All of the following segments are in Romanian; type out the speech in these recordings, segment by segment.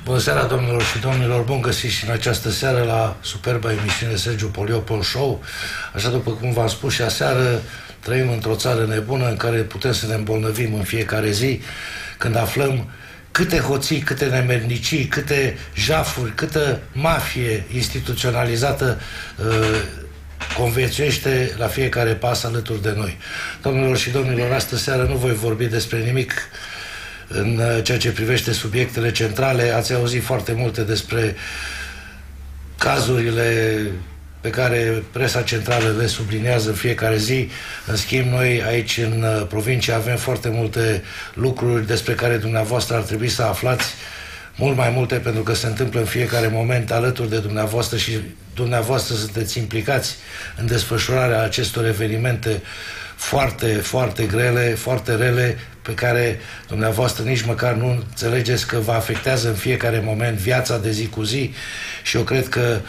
Bună seara, domnilor și domnilor, bun găsit și în această seară la superba emisiune Sergiu Poliopol Show. Așa după cum v-am spus și aseară, trăim într-o țară nebună în care putem să ne îmbolnăvim în fiecare zi când aflăm câte hoții, câte nemernicii, câte jafuri, câtă mafie instituționalizată conviețuiește la fiecare pas alături de noi. Domnilor și domnilor, astă seară nu voi vorbi despre nimic în ceea ce privește subiectele centrale. Ați auzit foarte multe despre cazurile pe care presa centrală le subliniază în fiecare zi. În schimb, noi aici în provincie avem foarte multe lucruri despre care dumneavoastră ar trebui să aflați mult mai multe, pentru că se întâmplă în fiecare moment alături de dumneavoastră și dumneavoastră sunteți implicați în desfășurarea acestor evenimente foarte, foarte grele, foarte rele, pe care dumneavoastră nici măcar nu înțelegeți că vă afectează în fiecare moment viața de zi cu zi. Și eu cred că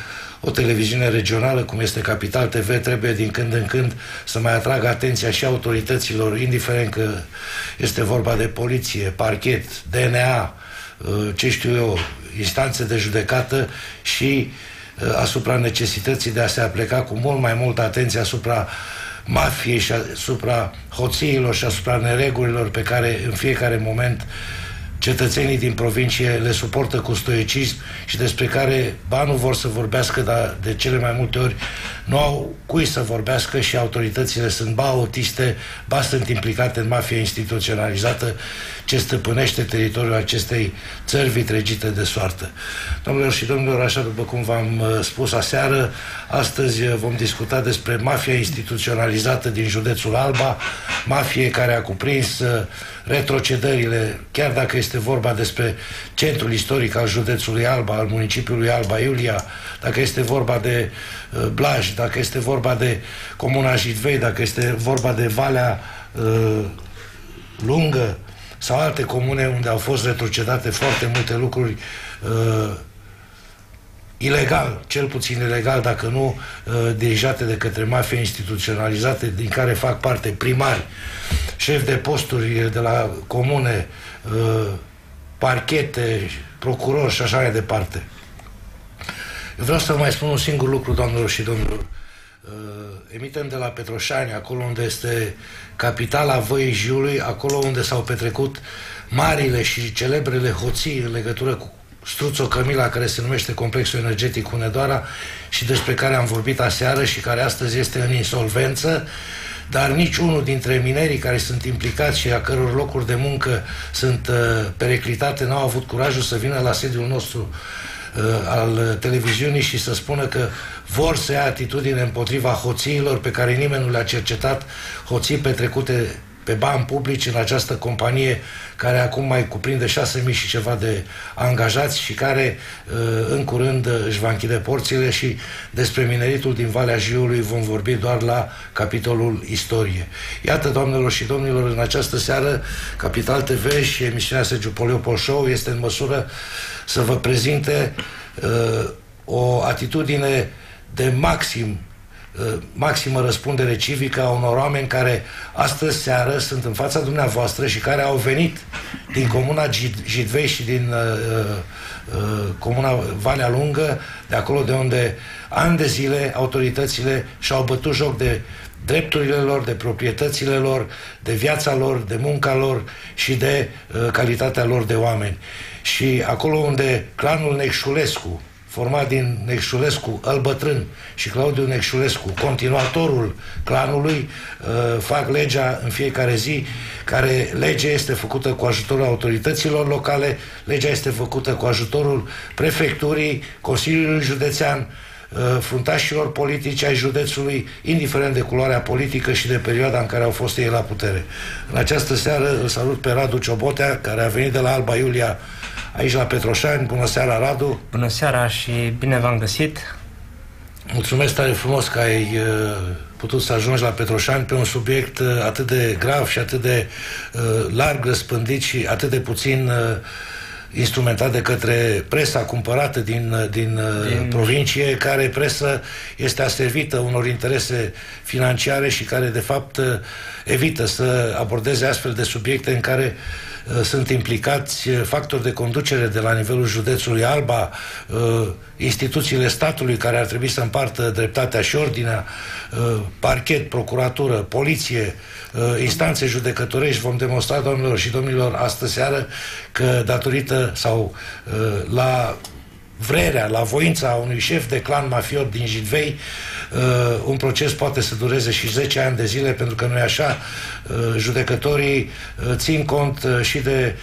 o televiziune regională, cum este Capital TV, trebuie din când în când să mai atragă atenția și autorităților, indiferent că este vorba de poliție, parchet, DNA, ce știu eu, instanțe de judecată, și asupra necesității de a se apleca cu mult mai multă atenție asupra mafiei și asupra hoțiilor și asupra neregulilor pe care în fiecare moment cetățenii din provincie le suportă cu stoicism și despre care ba nu vor să vorbească, dar de cele mai multe ori nu au cui să vorbească și autoritățile sunt ba autiste, ba sunt implicate în mafia instituționalizată ce stăpânește teritoriul acestei țări vitregite de soartă. Domnilor și domnilor, așa după cum v-am spus aseară, astăzi vom discuta despre mafia instituționalizată din județul Alba, mafie care a cuprins retrocedările, chiar dacă este vorba despre centrul istoric al județului Alba, al municipiului Alba Iulia, dacă este vorba de Blaj, dacă este vorba de Comuna Jidvei, dacă este vorba de Valea Lungă sau alte comune unde au fost retrocedate foarte multe lucruri ilegal, cel puțin ilegal, dacă nu dirijate de către mafia instituționalizate, din care fac parte primari, șefi de posturi de la comune, parchete, procurori și așa mai departe. Eu vreau să mai spun un singur lucru, doamnelor și domnilor. Emitem de la Petroșani, acolo unde este capitala Văii Jiului, acolo unde s-au petrecut marile și celebrele hoții în legătură cu Struțo Cămila, care se numește Complexul Energetic Hunedoara și despre care am vorbit aseară și care astăzi este în insolvență, dar niciunul dintre minerii care sunt implicați și a căror locuri de muncă sunt periclitate n-au avut curajul să vină la sediul nostru al televiziunii și să spună că vor să ia atitudine împotriva hoțiilor pe care nimeni nu le-a cercetat, hoții petrecute pe bani publici în această companie care acum mai cuprinde 6.000 și ceva de angajați și care în curând își va închide porțile. Și despre mineritul din Valea Jiului vom vorbi doar la capitolul istorie. Iată, doamnelor și domnilor, în această seară Capital TV și emisiunea Sergiu Poliopol Show este în măsură să vă prezinte o atitudine de maximă răspundere civică a unor oameni care astăzi seară sunt în fața dumneavoastră și care au venit din comuna Jidvei și din comuna Valea Lungă, de acolo de unde ani de zile autoritățile și-au bătut joc de drepturile lor, de proprietățile lor, de viața lor, de munca lor și de calitatea lor de oameni. Și acolo unde clanul Necșulescu, format din Necșulescu, Îl Bătrân și Claudiu Necșulescu, continuatorul clanului, fac legea în fiecare zi, care legea este făcută cu ajutorul autorităților locale, legea este făcută cu ajutorul prefecturii, Consiliului Județean, fruntașilor politici ai județului, indiferent de culoarea politică și de perioada în care au fost ei la putere. În această seară îl salut pe Radu Ciobotea, care a venit de la Alba Iulia aici la Petroșani. Bună seara, Radu! Bună seara și bine v-am găsit! Mulțumesc tare frumos că ai putut să ajungi la Petroșani pe un subiect atât de grav și atât de larg răspândit și atât de puțin instrumentat de către presa cumpărată din provincie, care presă este aservită unor interese financiare și care de fapt evită să abordeze astfel de subiecte în care sunt implicați factori de conducere de la nivelul județului Alba, instituțiile statului care ar trebui să împartă dreptatea și ordinea, parchet, procuratură, poliție, instanțe judecătorești. Vom demonstra, doamnelor și domnilor, astă seară că datorită sau la vrerea, la voința unui șef de clan mafiot din Jidvei, un proces poate să dureze și 10 ani de zile, pentru că nu e așa. Judecătorii țin cont și de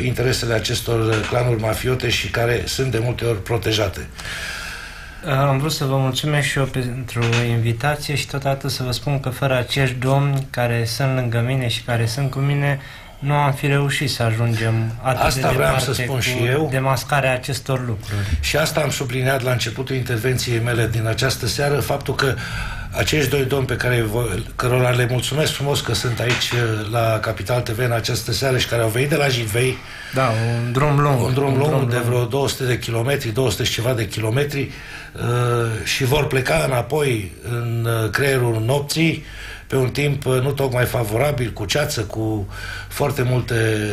interesele acestor clanuri mafiote și care sunt de multe ori protejate. Am vrut să vă mulțumesc și eu pentru invitație și totodată să vă spun că fără acești domni care sunt lângă mine și care sunt cu mine, nu am fi reușit să ajungem atât de departe să spun și cu eu. demascarea acestor lucruri. Și asta am subliniat la începutul intervenției mele din această seară, faptul că acești doi domni cărora le mulțumesc frumos că sunt aici la Capital TV în această seară și care au venit de la Jidvei. Da, un drum lung. Un drum lung de vreo 200 de kilometri, 200 și ceva de kilometri, și vor pleca înapoi în creierul nopții pe un timp nu tocmai favorabil, cu ceață, cu foarte multe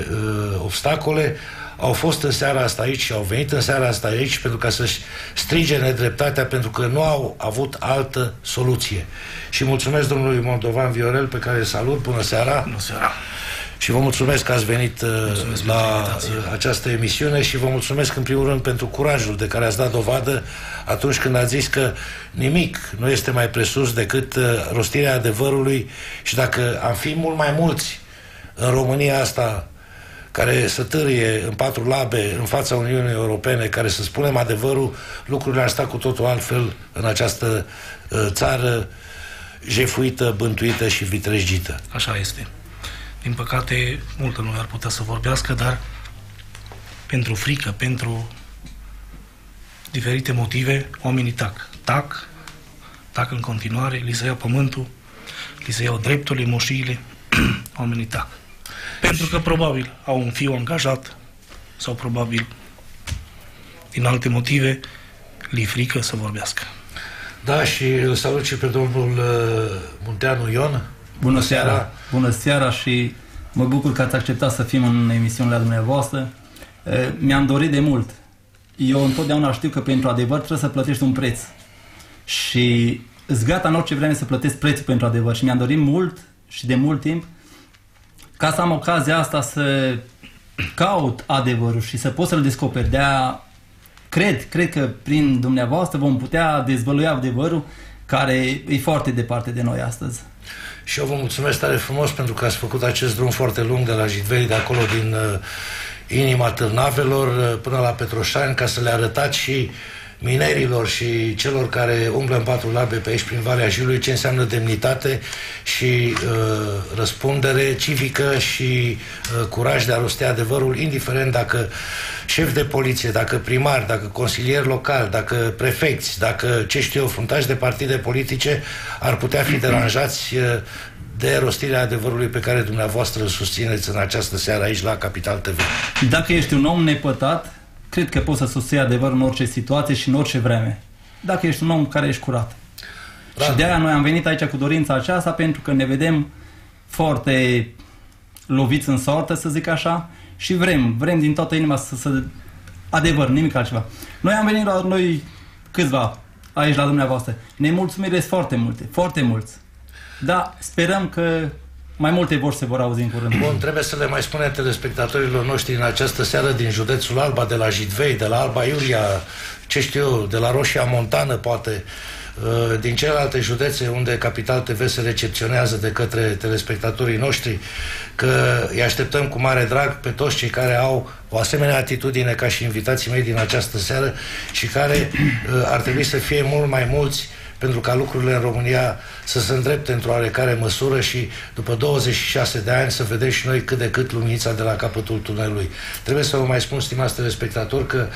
obstacole. Au fost în seara asta aici și au venit în seara asta aici pentru ca să-și strige nedreptatea, pentru că nu au avut altă soluție. Și mulțumesc domnului Moldovan Viorel, pe care îl salut. Bună seara! Bună seara! Și vă mulțumesc că ați venit la această emisiune și vă mulțumesc în primul rând pentru curajul de care ați dat dovadă atunci când ați zis că nimic nu este mai presus decât rostirea adevărului, și dacă am fi mult mai mulți în România asta care să târie în 4 labe în fața Uniunii Europene, care să spunem adevărul, lucrurile ar sta cu totul altfel în această țară jefuită, bântuită și vitrejită. Așa este. Din păcate, multă lume ar putea să vorbească, dar pentru frică, pentru diferite motive, oamenii tac în continuare, li se ia pământul, li se iau drepturile, moșiile, oamenii tac. Pentru că probabil au un fiu angajat sau probabil din alte motive li frică să vorbească. Da, și îl salut și pe domnul Munteanu Ion. Bună seara! Bună seara și mă bucur că ați acceptat să fim în emisiunile dumneavoastră. Mi-am dorit de mult. Eu întotdeauna știu că pentru adevăr trebuie să plătești un preț. Și îți gata în orice vreme să plătesc prețul pentru adevăr. Și mi-am dorit mult și de mult timp ca să am ocazia asta să caut adevărul și să pot să-l descoperi. De-aia cred că prin dumneavoastră vom putea dezvălui adevărul care e foarte departe de noi astăzi. Și eu vă mulțumesc tare frumos pentru că ați făcut acest drum foarte lung de la Jidvei, de acolo din inima Târnavelor până la Petroșani, ca să le arătați și minerilor și celor care umblă în 4 labe pe aici prin Valea Jilului ce înseamnă demnitate și răspundere civică și curaj de a rosti adevărul, indiferent dacă șef de poliție, dacă primar, dacă consilier local, dacă prefecți, dacă, ce știu eu, fruntași de partide politice ar putea fi deranjați de rostirea adevărului pe care dumneavoastră îl susțineți în această seară aici la Capital TV. Dacă ești un om nepătat, cred că poți să susții adevărul în orice situație și în orice vreme. Dacă ești un om care ești curat. Da. Și de-aia noi am venit aici cu dorința aceasta, pentru că ne vedem foarte loviți în soartă, să zic așa, și vrem din toată inima să adevăr, nimic altceva. Noi am venit la noi câțiva aici la dumneavoastră. Nemulțumiri foarte multe, foarte mulți. Da, sperăm că mai multe voci se vor auzi în curând. Bun, trebuie să le mai spunem telespectatorilor noștri în această seară din județul Alba, de la Jidvei, de la Alba Iulia, ce știu eu, de la Roșia Montană, poate, din celelalte județe unde Capital TV se recepționează de către telespectatorii noștri, că îi așteptăm cu mare drag pe toți cei care au o asemenea atitudine ca și invitații mei din această seară și care ar trebui să fie mult mai mulți, pentru ca lucrurile în România să se îndrepte într-o oarecare măsură și după 26 de ani să vedem și noi cât de cât luminița de la capătul tunelului. Trebuie să vă mai spun, stimați telespectatori, că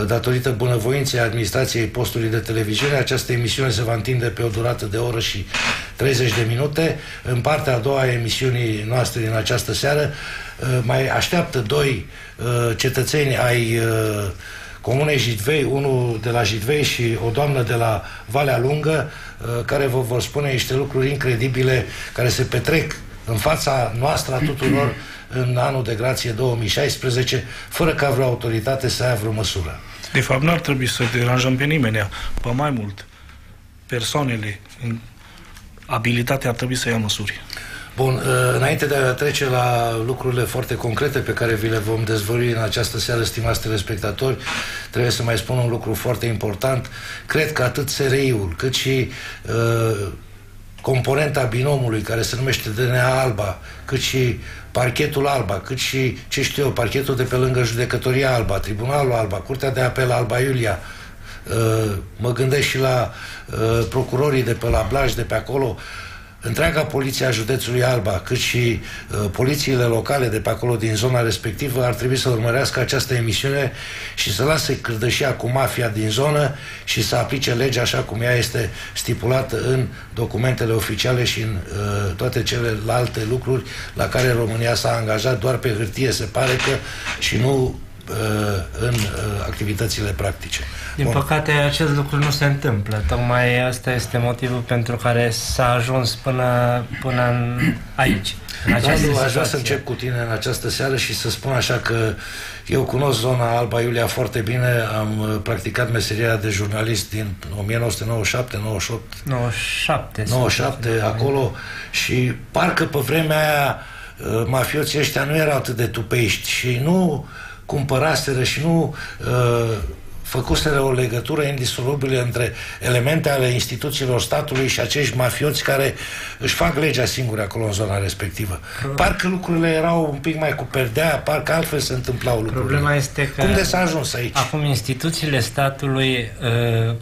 datorită bunăvoinței administrației postului de televiziune, această emisiune se va întinde pe o durată de oră și 30 de minute. În partea a doua a emisiunii noastre din această seară mai așteaptă 2 cetățeni ai Comunei Jidvei, unul de la Jidvei și o doamnă de la Valea Lungă, care vă vor spune niște lucruri incredibile care se petrec în fața noastră a tuturor în anul de grație 2016, fără ca vreo autoritate să ia vreo măsură. De fapt, nu ar trebui să deranjăm pe nimeni, pe mai mult. Persoanele, abilitatea ar trebui să ia măsuri. Bun, înainte de a trece la lucrurile foarte concrete pe care vi le vom dezvălui în această seară, stimați telespectatori, trebuie să mai spun un lucru foarte important. Cred că atât SRI-ul, cât și componenta binomului, care se numește DNA Alba, cât și parchetul Alba, cât și, ce știu eu, parchetul de pe lângă judecătoria Alba, tribunalul Alba, Curtea de Apel Alba Iulia, mă gândesc și la procurorii de pe la Blaj, de pe acolo, întreaga poliție a județului Alba, cât și polițiile locale de pe acolo din zona respectivă ar trebui să urmărească această emisiune și să lase cârdășia cu mafia din zonă și să aplice legea așa cum ea este stipulată în documentele oficiale și în toate celelalte lucruri la care România s-a angajat. Doar pe hârtie se pare că, și nu în activitățile practice. Din păcate, acest lucru nu se întâmplă. Tocmai asta este motivul pentru care s-a ajuns până aici. Radu, aș vrea să încep cu tine în această seară și să spun așa că eu cunosc zona Alba Iulia foarte bine, am practicat meseria de jurnalist din 1997, 97 acolo și parcă pe vremea aia mafioții ăștia nu erau atât de tupești și nu cumpăraseră și nu făcuseră o legătură indisolubilă între elemente ale instituțiilor statului și acești mafioți care își fac legea singuri acolo în zona respectivă. Parcă lucrurile erau un pic mai cu perdea, parcă altfel se întâmplau lucrurile. Problema este că cum de s-a ajuns aici? Acum instituțiile statului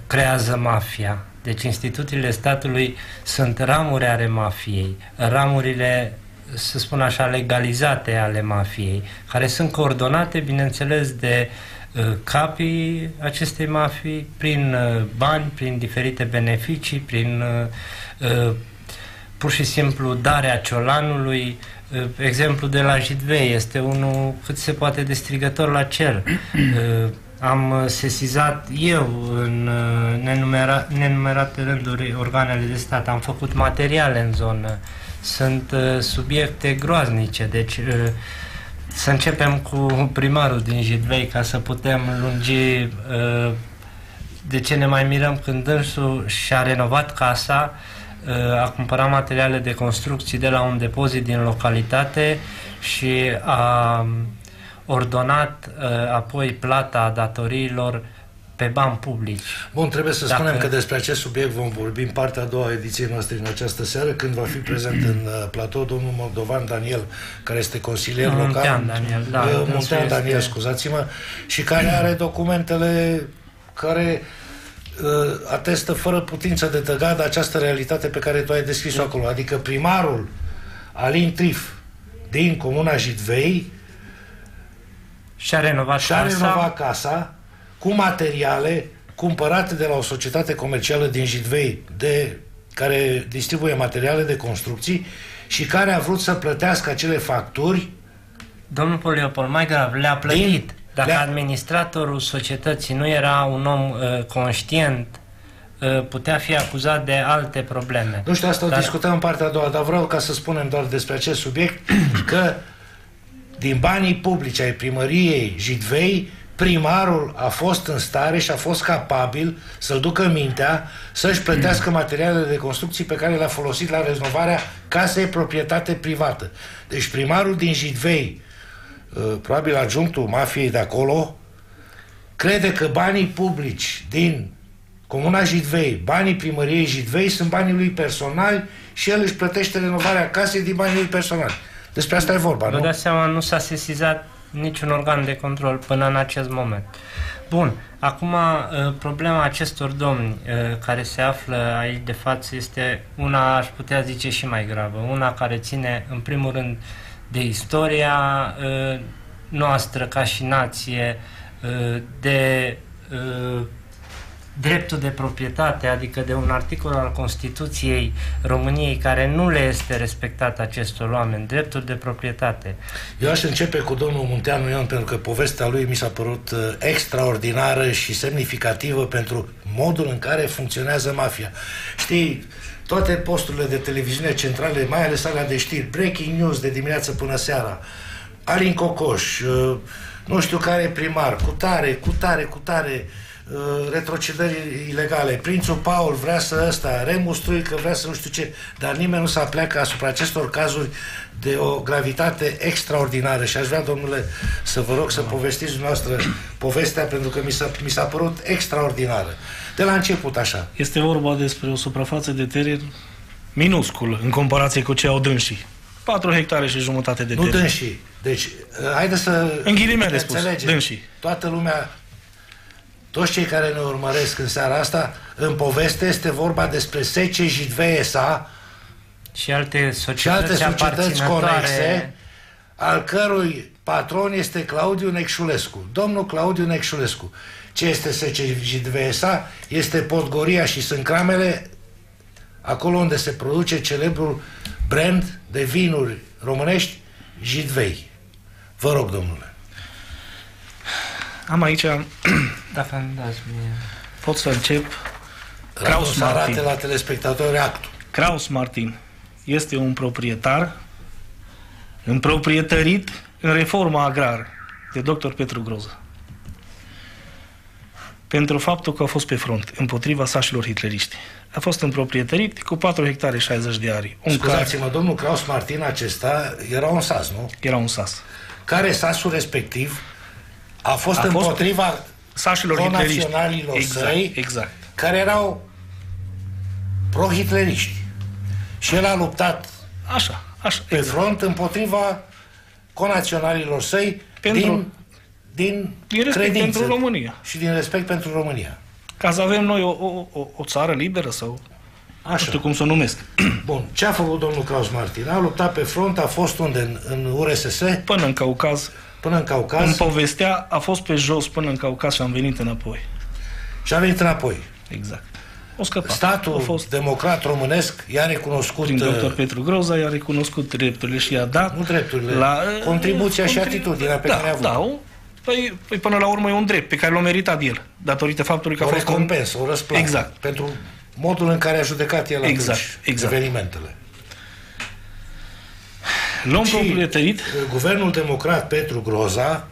creează mafia. Deci instituțiile statului sunt ramuri ale mafiei. Ramurile, să spun așa, legalizate ale mafiei, care sunt coordonate, bineînțeles, de capii acestei mafii prin bani, prin diferite beneficii, prin pur și simplu darea ciolanului. Exemplu de la Jidvei este unul cât se poate de strigător la cer. Am sesizat eu în nenumerate rânduri organele de stat, am făcut materiale în zonă, sunt subiecte groaznice, deci să începem cu primarul din Jidvei ca să putem lungi. De ce ne mai mirăm când dânsul și-a renovat casa, a cumpărat materiale de construcții de la un depozit din localitate și a ordonat apoi plata datoriilor pe bani publici. Bun, trebuie să spunem că despre acest subiect vom vorbi în partea a doua ediției noastre în această seară, când va fi prezent în platou domnul Moldovan Daniel, care este consilier local. Muntean Daniel, scuzați-mă, și care are documentele care atestă fără putință de tăgadă această realitate pe care tu ai descris-o acolo. Adică primarul Alin Trif din comuna Jidvei și-a renovat casa cu materiale cumpărate de la o societate comercială din Jidvei care distribuie materiale de construcții și care a vrut să plătească acele facturi. Domnul Poliopol, mai grav, le-a plătit. Dacă administratorul societății nu era un om conștient, putea fi acuzat de alte probleme. Nu știu, asta o discutăm în partea a doua, dar vreau ca să spunem doar despre acest subiect că din banii publici ai primăriei Jidvei, primarul a fost în stare și a fost capabil să-l ducă mintea să-și plătească materialele de construcții pe care le-a folosit la renovarea casei proprietate privată. Deci primarul din Jidvei, probabil adjunctul mafiei de acolo, crede că banii publici din comuna Jidvei, banii primăriei Jidvei sunt banii lui personali și el își plătește renovarea casei din banii lui personali. Despre asta e vorba, nu? Vă dați seama, nu s-a sesizat niciun organ de control până în acest moment. Bun, acum problema acestor domni care se află aici de față este una, aș putea zice, și mai gravă. Una care ține, în primul rând, de istoria noastră ca și nație, de dreptul de proprietate, adică de un articol al Constituției României care nu le este respectat acestor oameni, dreptul de proprietate. Eu aș începe cu domnul Munteanu Ion, pentru că povestea lui mi s-a părut extraordinară și semnificativă pentru modul în care funcționează mafia. Știi, toate posturile de televiziune centrale, mai ales alea de știri, breaking news de dimineață până seara, Alin Cocoș, nu știu care primar, cu tare, retrocedări ilegale, Prințul Paul vrea să ăsta, Remus Truică vrea să nu știu ce, dar nimeni nu se apleacă asupra acestor cazuri de o gravitate extraordinară și aș vrea, domnule, să vă rog să povestiți dumneavoastră povestea, pentru că mi s-a părut extraordinară. De la început, așa. Este vorba despre o suprafață de teren minuscul în comparație cu ce au dânsii. 4 hectare și jumătate de teren. Nu dânsii. Deci, haideți să... În ghilimele spus, dânsii. Toată lumea, toți cei care ne urmăresc în seara asta, în poveste este vorba despre SC Jidvei S.A. și alte societăți conexe, al cărui patron este Claudiu Necșulescu. Domnul Claudiu Necșulescu. Ce este SC Jidvei S.A.? Este Podgoria și Sâncramele, acolo unde se produce celebrul brand de vinuri românești Jidvei. Vă rog, domnule. Am aici... Dacă îmi dați mie... Pot să încep. Kraus Martin. Arate la telespectatori actul. Kraus Martin este un proprietar împroprietărit în reforma agrară de dr. Petru Groza. Pentru faptul că a fost pe front împotriva sașilor hitleriști. A fost împroprietărit cu 4 hectare 60 de ari. Scuzați-mă, domnul Kraus Martin acesta era un sas, nu? Era un sas. Care sasul respectiv a fost împotriva sașilor conaționalilor săi, exact, care erau pro-hitleriști. Și el a luptat pe front împotriva conaționalilor săi din respect pentru România. Și din respect pentru România. Ca să avem noi o țară liberă sau nu știu cum să o numesc. Bun. Ce a făcut domnul Kraus Martin? A luptat pe front, a fost unde? În URSS? Până în Caucaz. Până în Caucaz. Îmi povestea, a fost pe jos până în Caucaz și am venit înapoi. Și a venit înapoi. Exact. O scăpat. Statul democrat românesc i-a recunoscut... Prin dr. Petru Groza i-a recunoscut drepturile și i-a dat... Nu drepturile, contribuția și atitudinea pe care a avut. Da, păi până la urmă e un drept pe care l-a meritat el, datorită faptului că a fost... O recompensă, o răsplată. Exact. Pentru modul în care a judecat el atunci evenimentele. L-am proprietărit. Guvernul democrat Petru Groza,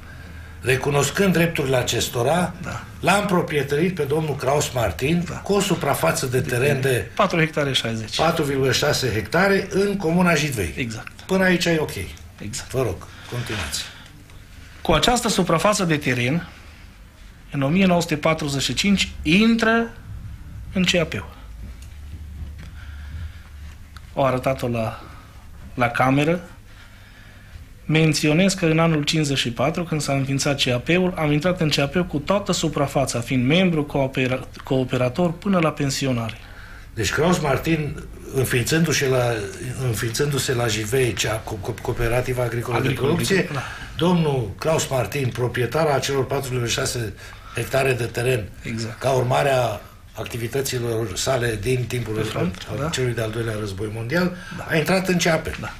recunoscând drepturile acestora, l-a împroprietărit pe domnul Kraus Martin cu o suprafață de teren de 4 hectare 60. 4,6 hectare în comuna Jidvei. Exact. Până aici e ok. Exact. Vă rog, continuați. Cu această suprafață de teren, în 1945, intră în CAP-ul. O arătat-o la cameră. Menționez că în anul 54, când s-a înființat CAP-ul, am intrat în CAP cu toată suprafața, fiind membru cooperator până la pensionare. Deci Kraus Martin, înființându-se la Jidvei, Cooperativa Agricolă de Producție, domnul Kraus Martin, proprietar a celor 4,6 hectare de teren, ca urmare a activităților sale din timpul celui de-al doilea război mondial, a intrat în CAP. Da.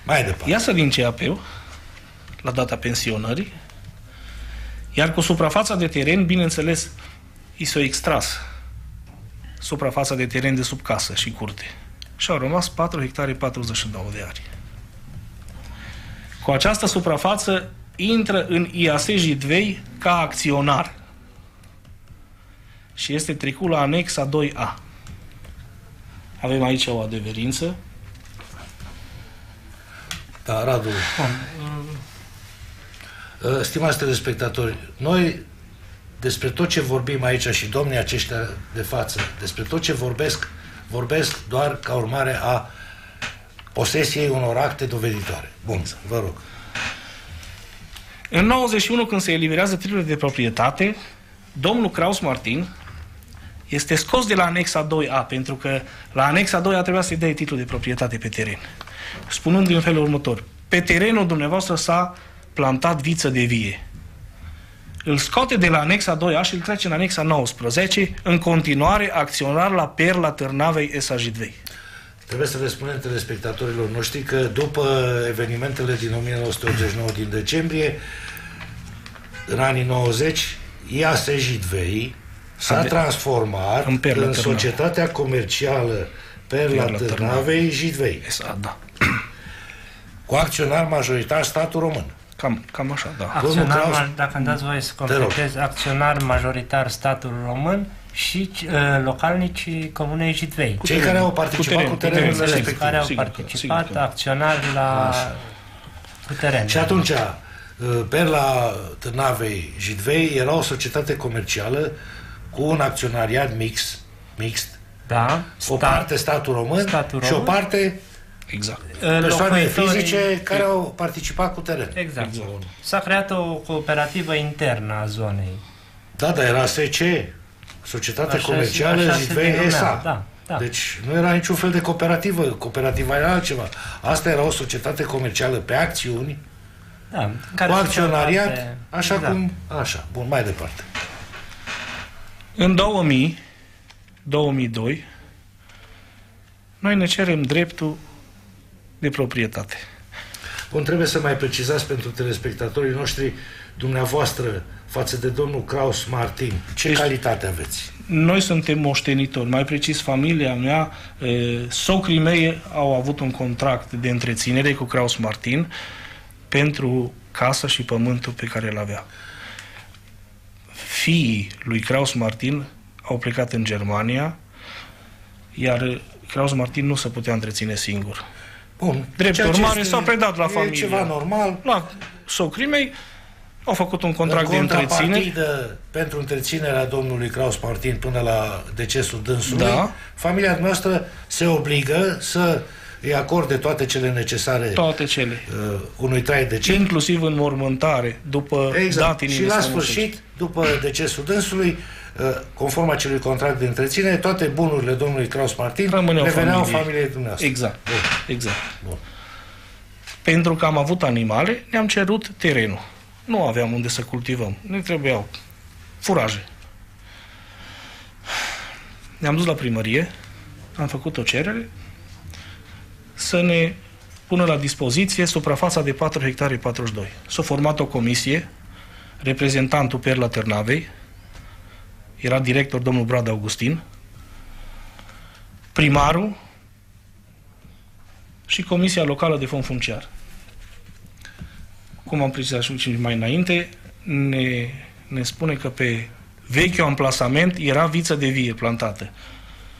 Mai departe. Iasă din CAP la data pensionării, iar cu suprafața de teren, bineînțeles, i s-a extras suprafața de teren de sub casă și curte. Și au rămas 4 hectare 42 de ari. Cu această suprafață intră în IAS Jidvei ca acționar. Și este trecut la anexa 2A. Avem aici o adeverință. Da, Radu. Stimați telespectatori, noi despre tot ce vorbim aici și domnii aceștia de față, despre tot ce vorbesc doar ca urmare a posesiei unor acte doveditoare. Bun, vă rog. În 91, când se eliberează titlurile de proprietate, domnul Kraus Martin este scos de la anexa 2A, pentru că la anexa 2A trebuia să-i dea titlul de proprietate pe teren. Spunând în felul următor: pe terenul dumneavoastră s-a plantat viță de vie. Îl scoate de la anexa 2A și îl trece în anexa 19, în continuare acționar la Perla Târnavei S.A. Jidvei. Trebuie să le spunem telespectatorilor noștri că după evenimentele din 1989 din decembrie, în anii 90, IAS Jidvei s-a transformat în societatea comercială Perla Târnavei Jidvei. Exact, da. Cu acționar majoritar statul român. Cam așa, da. Acționar, dacă îmi dați voie să completez, acționar majoritar statul român și localnicii Comunei Jidvei. Cei care au participat cu terenul respectiv. Care au participat, acționari cu teren. Și atunci, Perla Târnavei Jidvei era o societate comercială cu un acționariat mixt. Da. O parte statul român și o parte persoane fizice care au participat cu teren. Exact. S-a creat o cooperativă internă a zonei. Da, dar era SC, Societatea Comercială Jidvei SA. Da. Deci nu era niciun fel de cooperativă. Cooperativa era altceva. Asta era o societate comercială pe acțiuni, cu acționariat, așa cum... Așa, bun, mai departe. În 2002, noi ne cerem dreptul de proprietate. Bun, trebuie să mai precizați pentru telespectatorii noștri, dumneavoastră, față de domnul Kraus Martin, ce calitate aveți? Noi suntem moștenitori, mai precis familia mea, socrii mei au avut un contract de întreținere cu Kraus Martin pentru casa și pământul pe care îl avea. Fiii lui Kraus Martin au plecat în Germania, iar Kraus Martin nu se putea întreține singur. Bun. Drept urmare s-a predat la familie. E ceva normal. La socrii mei au făcut un contract de întreținere. Pentru întreținerea domnului Kraus Martin până la decesul dânsului, familia noastră se obligă să îi acorde toate cele necesare unui trai decent. Inclusiv în mormântare, după date. Și la sfârșit, după decesul dânsului, conform acelui contract de întreținere, toate bunurile domnului Kraus Martin reveneau familiei dumneavoastră. Exact. Bun. Pentru că am avut animale, ne-am cerut terenul. Nu aveam unde să cultivăm. Ne trebuiau furaje. Ne-am dus la primărie, am făcut o cerere să ne pună la dispoziție suprafața de 4 hectare 42. S-a format o comisie, reprezentantul Perla Târnavei, era director domnul Brad Augustin, primarul și Comisia Locală de Fond Funciar. Cum am precizat și mai înainte, ne spune că pe vechiul amplasament era viță de vie plantată.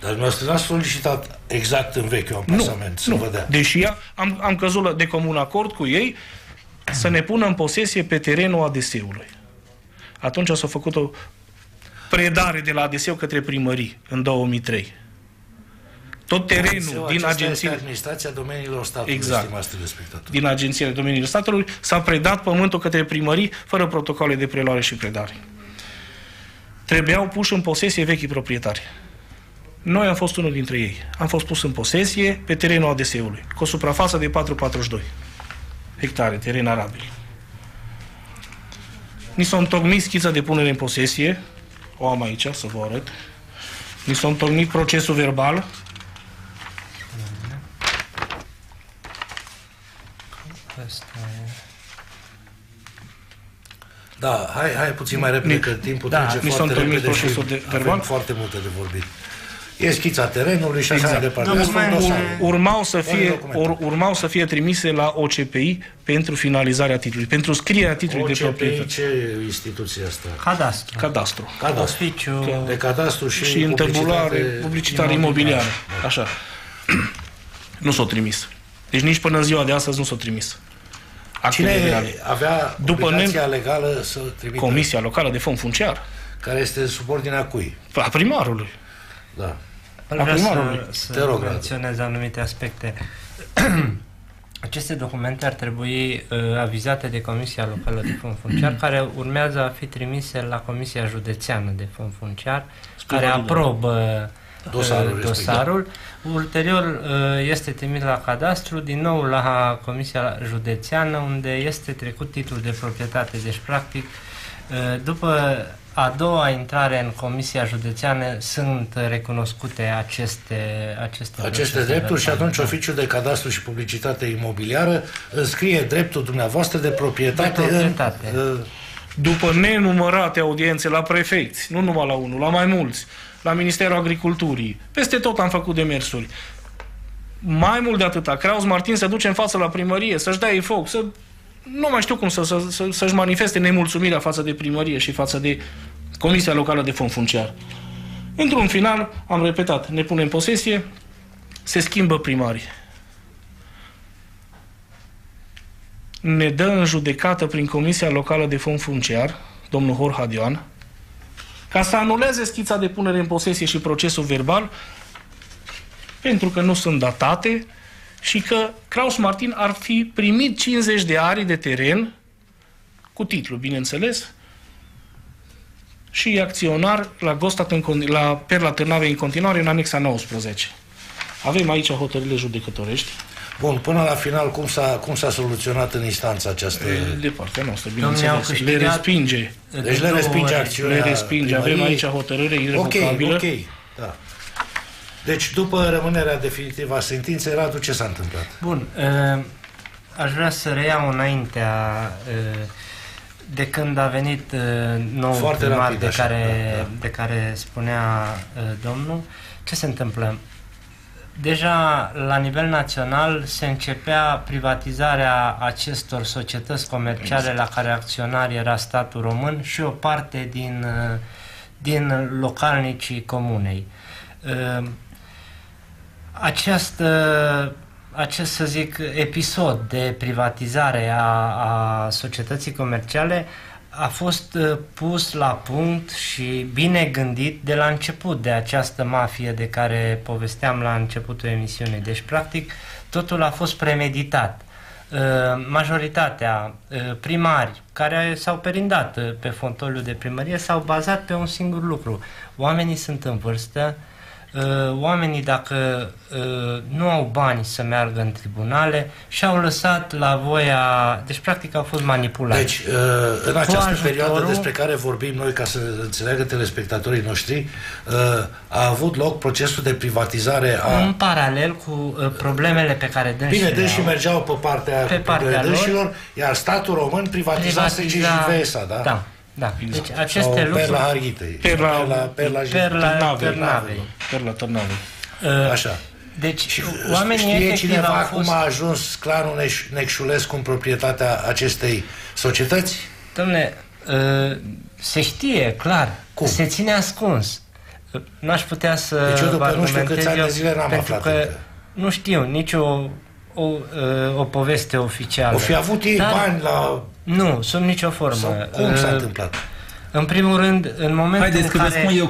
Dar dumneavoastră n-ați solicitat exact în vechiul amplasament să vă dea. Deși am căzut de comun acord cu ei să ne pună în posesie pe terenul ADS-ului. Atunci s-a făcut o predare de la ADS către primării în 2003. Tot terenul din agențiile... Administrația domeniilor statului, din agențiile domeniilor statului s-a predat pământul către primării fără protocole de preluare și predare. Trebuiau puși în posesie vechii proprietari. Noi am fost unul dintre ei. Am fost pus în posesie pe terenul ADS-ului, cu o suprafață de 442 hectare, teren arabil. Ni s-a întocmit schița de punere în posesie, o am aici, să vă arăt. Ni s-a întocmit procesul verbal. Da, hai puțin mai repede, că timpul trece foarte repede și avem foarte multe de vorbit. E schița terenului și așa mai departe. Urmau să fie trimise la OCPI pentru finalizarea titlului, pentru scrierea titlului de proprietate. Ce instituție asta? Cadastru. Oficiu de cadastru și publicitate imobiliară. Așa. Nu s-o trimis. Deci nici până în ziua de astăzi nu s-o trimis. Cine avea obligația legală să trimită? Comisia Locală de Fond Funciar. Care este subordinea cui? A primarului. Da. Vreau să menționez anumite aspecte. Aceste documente ar trebui avizate de Comisia Locală de Fond Funciar, care urmează a fi trimise la Comisia Județeană de Fond Funciar, care aprobă dosarul. Ulterior este trimis la cadastru, din nou la Comisia Județeană, unde este trecut titlul de proprietate. Deci, practic, după a doua intrare în Comisia Județeană sunt recunoscute aceste drepturi și atunci Oficiul de Cadastru și Publicitate Imobiliară înscrie dreptul dumneavoastră de proprietate. după nenumărate audiențe la prefecți, nu numai la unul, la mai mulți, la Ministerul Agriculturii, peste tot am făcut demersuri. Mai mult de atâta, Kraus Martin se duce în față la primărie, să-și dea ei foc, nu mai știu cum să-și manifeste nemulțumirea față de primărie și față de Comisia Locală de Fond Funciar. Într-un final, am repetat, ne punem în posesie, se schimbă primarii. Ne dă în judecată prin Comisia Locală de Fond Funciar, domnul Horhadioan, ca să anuleze schița de punere în posesie și procesul verbal, pentru că nu sunt datate și că Kraus Martin ar fi primit 50 de arii de teren, cu titlu, bineînțeles, și acționar la Gostat la Perla Târnavei în continuare în anexa 19. Avem aici hotărârile judecătorești. Bun, până la final, cum s-a soluționat în instanță această... De partea noastră, bineînțeles. Le respinge. Deci le respinge acțiunea. Le respinge. Avem aici hotărâre irrevocabilă. Ok, da. Deci, după rămânerea definitivă a sentinței, Radu, ce s-a întâmplat? Bun, aș vrea să reiau înaintea de când a venit nou primar de care spunea domnul. Ce se întâmplă? Deja la nivel național se începea privatizarea acestor societăți comerciale la care acționari era statul român și o parte din localnicii comunei. Acest, să zic, episod de privatizare a societății comerciale a fost pus la punct și bine gândit de la început de această mafie de care povesteam la începutul emisiunii. Deci, practic, totul a fost premeditat. Majoritatea primari care s-au perindat pe fotoliul de primărie s-au bazat pe un singur lucru. Oamenii sunt în vârstă, oamenii, dacă nu au bani să meargă în tribunale, și-au lăsat la voia... Deci, practic, au fost manipulați. Deci, în această perioadă despre care vorbim noi, ca să înțeleagă telespectatorii noștri, a avut loc procesul de privatizare în paralel cu problemele pe care dânsii dânsii mergeau pe partea dânșilor, iar statul român privatizase GJVSA, da? Da. Da. Deci aceste lucruri... Perla Harghitei. Perla Târnavei. Așa. Deci oamenii știe cineva cum a ajuns clanul Necșulescu în proprietatea acestei societăți? Dom'le, se știe, clar. Cum? Se ține ascuns. N-aș putea să... Deci eu după nu știu câți ani de zile n-am aflat încă. Nu știu nicio o poveste oficială. O fi avut ei bani la... Nu, sub nicio formă. Sau cum s-a întâmplat? În primul rând, în momentul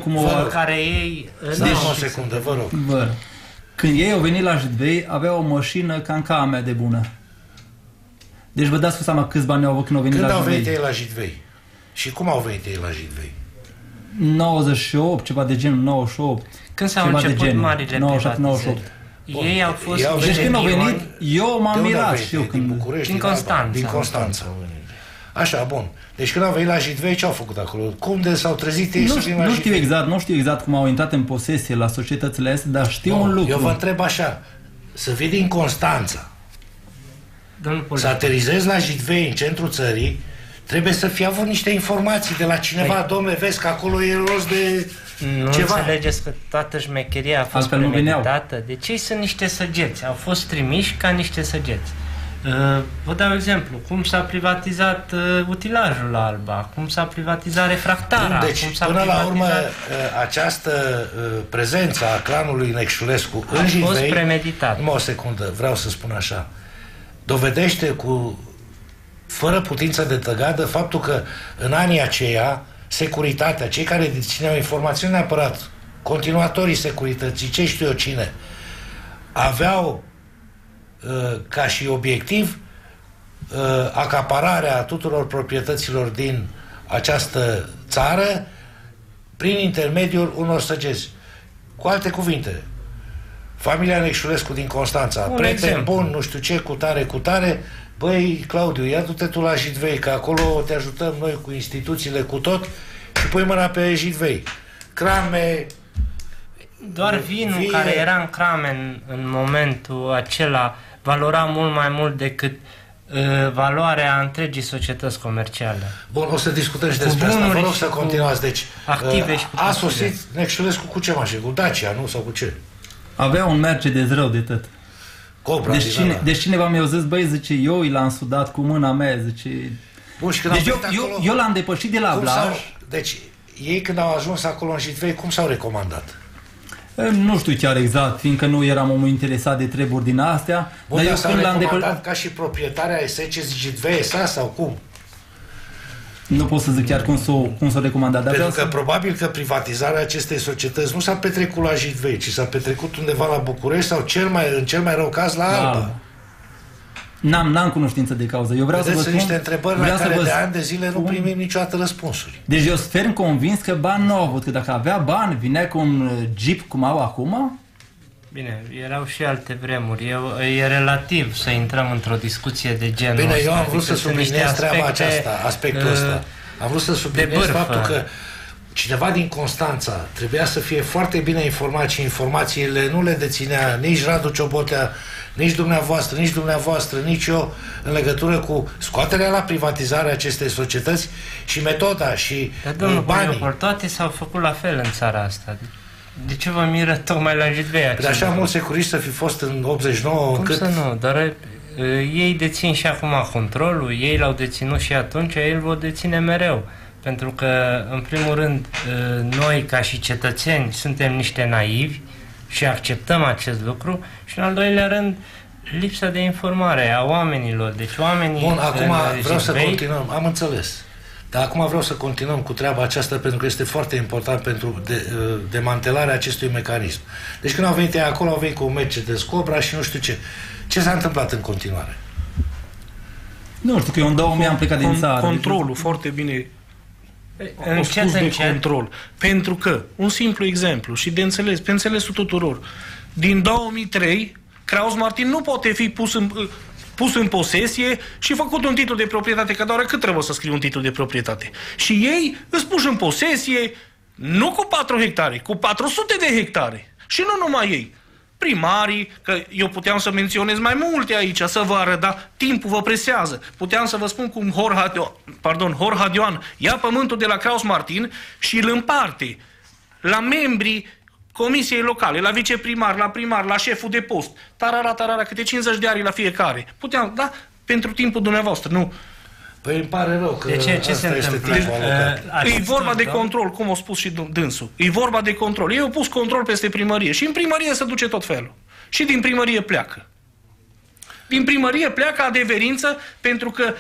în care ei... O secundă, vă rog. Când ei au venit la Jidvei, aveau o mașină ca a mea de bună. Deci vă dați cu seama câți bani au avut când au venit la Jidvei. Când au venit ei la Jidvei? Și cum au venit ei la Jidvei? 98, ceva de genul, 98. Când s-au început marile privatizări? Ei au fost... Deci când au venit, eu m-am mirat și eu când... Din București? Din Constanța. Din Constanța. Așa, bun. Deci când au venit la Jidvei, ce au făcut acolo? Cum de s-au trezit ei să vină la Jidvei? Nu știu exact cum au intrat în posesie la societățile astea, dar știu un lucru. Eu vă întreb așa, să vii din Constanța, să aterizezi la Jidvei, în centrul țării, trebuie să fi avut niște informații de la cineva, domnule, vezi că acolo e rost de... Nu înțelegeți că toată șmecheria a fost premeditată? Deci ei sunt niște săgeți, au fost trimiși ca niște săgeți. Vă dau exemplu, cum s-a privatizat utilajul la Alba, cum s-a privatizat refractara. Deci, cum s-a până la urmă, această prezență a clanului Necșulescu în Jidvei... A fost premeditat. Numai o secundă, vreau să spun așa. Dovedește fără putință de tăgadă faptul că în anii aceia securitatea, cei care dețineau informații, nu neapărat continuatorii securității, ce știu eu cine, aveau ca și obiectiv acapararea tuturor proprietăților din această țară prin intermediul unor săgeți. Cu alte cuvinte, familia Necșulescu din Constanța, prieten bun, nu știu ce, cu tare, băi, Claudiu, ia du-te tu la Jidvei, că acolo te ajutăm noi cu instituțiile, cu tot, și pui mâna pe Jidvei. Crame... Doar vinul care era în crame în momentul acela valora mult mai mult decât valoarea întregii societăți comerciale. Bun, o să discutăm și despre asta. Vă rog să continuați. Deci, active și a sosit Necșulescu cu ce mașină? Cu Dacia, nu? Sau cu ce? Avea un Mercedes rău de tot. Cobra, deci cineva mi-a zis, băi, zice, eu l-am sudat cu mâna mea, zice... Bun, și când deci eu l-am depășit de la Blaj. Deci, ei când au ajuns acolo în Jitvei, cum s-au recomandat? Nu știu chiar exact, fiindcă nu eram omul interesat de treburi din astea. Bun, dar s-au recomandat ca și proprietarea SC Jitvei sau cum? Nu pot să zic chiar cum s-o recomandat. Pentru că probabil că privatizarea acestei societăți nu s-a petrecut la Jitvei, ci s-a petrecut undeva la București sau în cel mai rău caz la Alba. N-am cunoștință de cauză. Eu vreau să vă spun niște întrebări la care de ani de zile nu primim niciodată răspunsuri. Deci eu sunt ferm convins că bani nu au avut, că dacă avea bani, vinea cu un Jeep cum au acum. Bine, erau și alte vremuri. E relativ să intrăm într-o discuție de genul ăsta. Bine, eu am vrut să subliniez treaba aceasta, aspectul ăsta. Am vrut să subliniez faptul că cineva din Constanța trebuia să fie foarte bine informat și informațiile nu le deținea nici Radu Ciobotea, nici dumneavoastră, nici eu, în legătură cu scoaterea la privatizarea acestei societăți și metoda și banii. Toate s-au făcut la fel în țara asta. De ce vă miră tocmai la Jitvei? De așa mulți securiști să fi fost în 89 încât... Cum să nu? Dar ei dețin și acum controlul, ei l-au deținut și atunci, ei îl vor deține mereu. Pentru că, în primul rând, noi, ca și cetățeni, suntem niște naivi și acceptăm acest lucru și, în al doilea rând, lipsa de informare a oamenilor. Deci oamenii... Bun, acum vreau să continuăm. Am înțeles. Dar acum vreau să continuăm cu treaba aceasta pentru că este foarte important pentru demantelarea acestui mecanism. Deci când au venit ei acolo, au venit cu un Mercedes Cobra și nu știu ce. Ce s-a întâmplat în continuare? Nu știu, că eu în 2000 am plecat din țară. Controlul, foarte bine spus de control. Pentru că, un simplu exemplu și de înțeles, pe înțelesul tuturor, din 2003, Krauss-Martin nu poate fi pus în posesie și făcut un titlu de proprietate, că doar cât trebuie să scriu un titlu de proprietate. Și ei îți puși în posesie nu cu 4 hectare, cu 400 de hectare. Și nu numai ei. Primarii, că eu puteam să menționez mai multe aici, să vă arăt, dar timpul vă presează. Puteam să vă spun cum Hor Hadioan ia pământul de la Krauss-Martin și îl împarte la membrii comisiei locale, la viceprimar, la primar, la șeful de post, tarara, câte 50 de ari la fiecare. Puteam, da? Pentru timpul dumneavoastră, nu. Păi îmi pare rău că ce se întâmplă? E vorba de control, cum a spus și dânsul. E vorba de control. Ei au pus control peste primărie și în primărie se duce tot felul. Și din primărie pleacă. Din primărie pleacă adeverință pentru că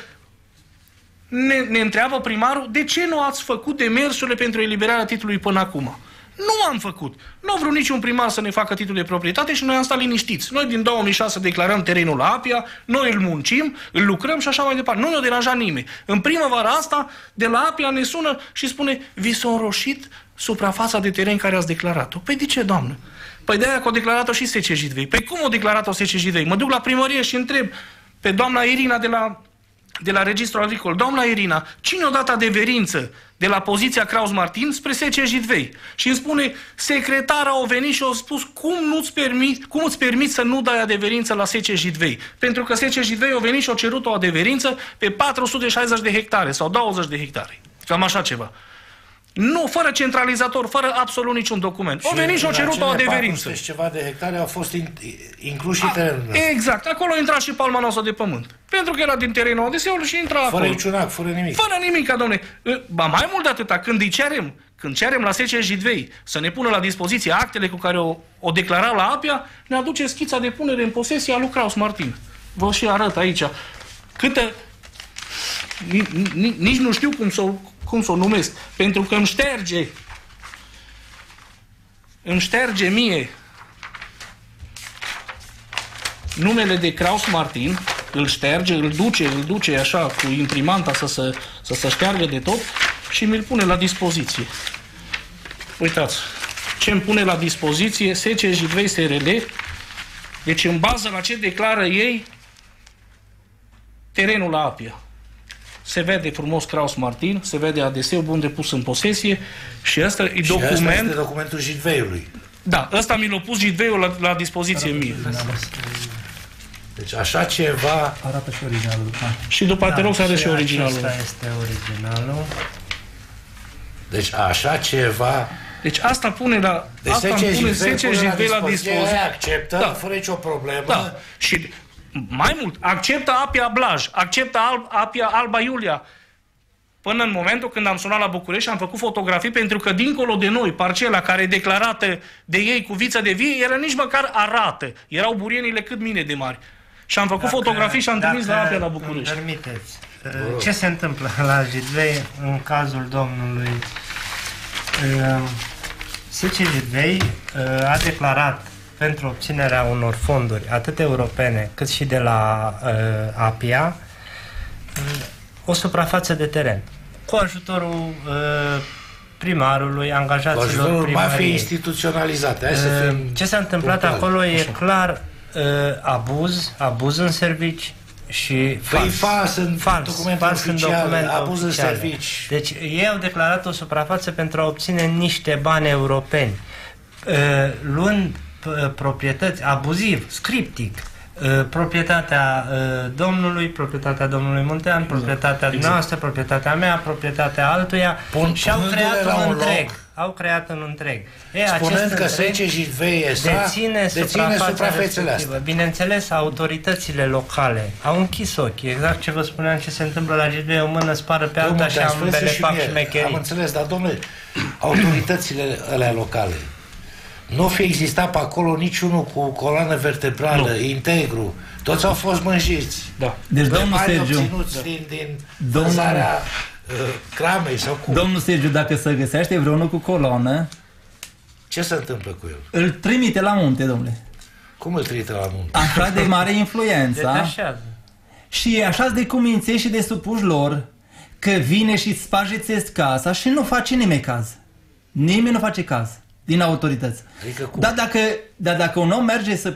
ne întreabă primarul de ce nu ați făcut demersurile pentru eliberarea titlului până acum. Nu am făcut. Nu a vrut niciun primar să ne facă titlul de proprietate și noi am stat liniștiți. Noi din 2006 declarăm terenul la Apia, noi îl muncim, îl lucrăm și așa mai departe. Nu ne-a deranjat nimeni. În primăvara asta, de la Apia ne sună și spune: vi s-a înroșit suprafața de teren care ați declarat-o. Păi de ce, doamnă? Păi de aia că a declarat-o și SC Jitvei. Păi cum a declarat-o SC Jitvei? Mă duc la primărie și întreb pe doamna Irina de la Registrul Agricol: doamna Irina, cine a dat adeverință de la poziția Krauss-Martin spre SC Jitvei? Și îmi spune: secretara a venit și a spus: cum îți permiți să nu dai adeverință la SC Jitvei? Pentru că SC Jitvei a venit și a cerut o adeverință pe 460 de hectare sau 20 de hectare. Cam așa ceva. Nu, fără centralizator, fără absolut niciun document. Au venit și au cerut o adeverință. Și ceva de hectare au fost incluși și terenul. Exact, acolo intra și palma noastră de pământ. Pentru că era din terenul ODS-ului și intra acolo. Fără niciun act, fără nimic. Fără nimic, dom'le. Ba mai mult de atâta, când cerem la SC Jitvei să ne pună la dispoziție actele cu care o declara la Apia, ne aduce schița de punere în posesie a lui Krauss-Martin. Vă și arăt aici. Câte... Nici nu știu cum să o numesc, pentru că îmi șterge mie numele de Krauss-Martin, îl duce așa cu imprimanta să se șteargă de tot și mi-l pune la dispoziție. Uitați, ce îmi pune la dispoziție SC Jitvei SRL, deci în bază la ce declară ei terenul la Apia. Se vede frumos Krauss-Martin, se vede ADS-ul bun de pus în posesie și ăsta e document... Și ăsta este documentul Jitveiului. Da, ăsta mi l-a pus Jitveiul la dispoziție mie. Deci așa ceva... Arată și originalul. Și după te rog să arăți și originalul. Acesta este originalul. Deci așa ceva... Deci asta pune la... Deci asta îmi pune 10 jivei la dispoziție. Acceptă, Da. fără nicio problemă. Da. Și mai mult, acceptă Apia Blaj, acceptă Apia Alba Iulia. Până în momentul când am sunat la București, am făcut fotografii, pentru că dincolo de noi, parcela care e declarată de ei cu viță de vie, era nici măcar arată. Erau burienile cât mine de mari. Și am făcut fotografii și am trimis la Apia la București. Permiteți, ce se întâmplă la Jidvei în cazul domnului? Sece Jidvei a declarat pentru obținerea unor fonduri, atât europene cât și de la Apia, o suprafață de teren. Cu ajutorul primarului, angajaților primăriei. Mafie instituționalizate. Hai să fim ce s-a întâmplat punctuali. acolo e clar abuz în servici și fals în documente oficiale, abuz în oficiale. servici. Deci ei au declarat o suprafață pentru a obține niște bani europeni, luând proprietăți abuziv, scriptic, proprietatea domnului Muntean, proprietatea noastră, proprietatea mea, proprietatea altuia și au creat un întreg. Au creat un întreg. Spunând că Sece Jidvei deține suprafețele astea. Bineînțeles, autoritățile locale au închis ochii. Exact ce vă spuneam, ce se întâmplă la Jidvei, o mână spară pe alta și ambele fac șmecherii. Am înțeles, dar domnule, autoritățile alea locale, nu fi existat pe acolo niciunul cu coloană vertebrală, integru. Toți au fost mânjiți. Da. Deci domnul Sergiu, obținuți din vânzarea cramei sau cum. Domnul Sergiu, dacă se găsește vreunul cu coloană, Ce se întâmplă cu el? îl trimite la munte, domnule. Cum îl trimite la munte? Așa de mare influența Detașează. și e așa de cuminței și de supuși lor că vine și spargeți casa și nu face nimeni caz. Nimeni nu face caz din autorități. Adică cum? Dar dacă un om merge să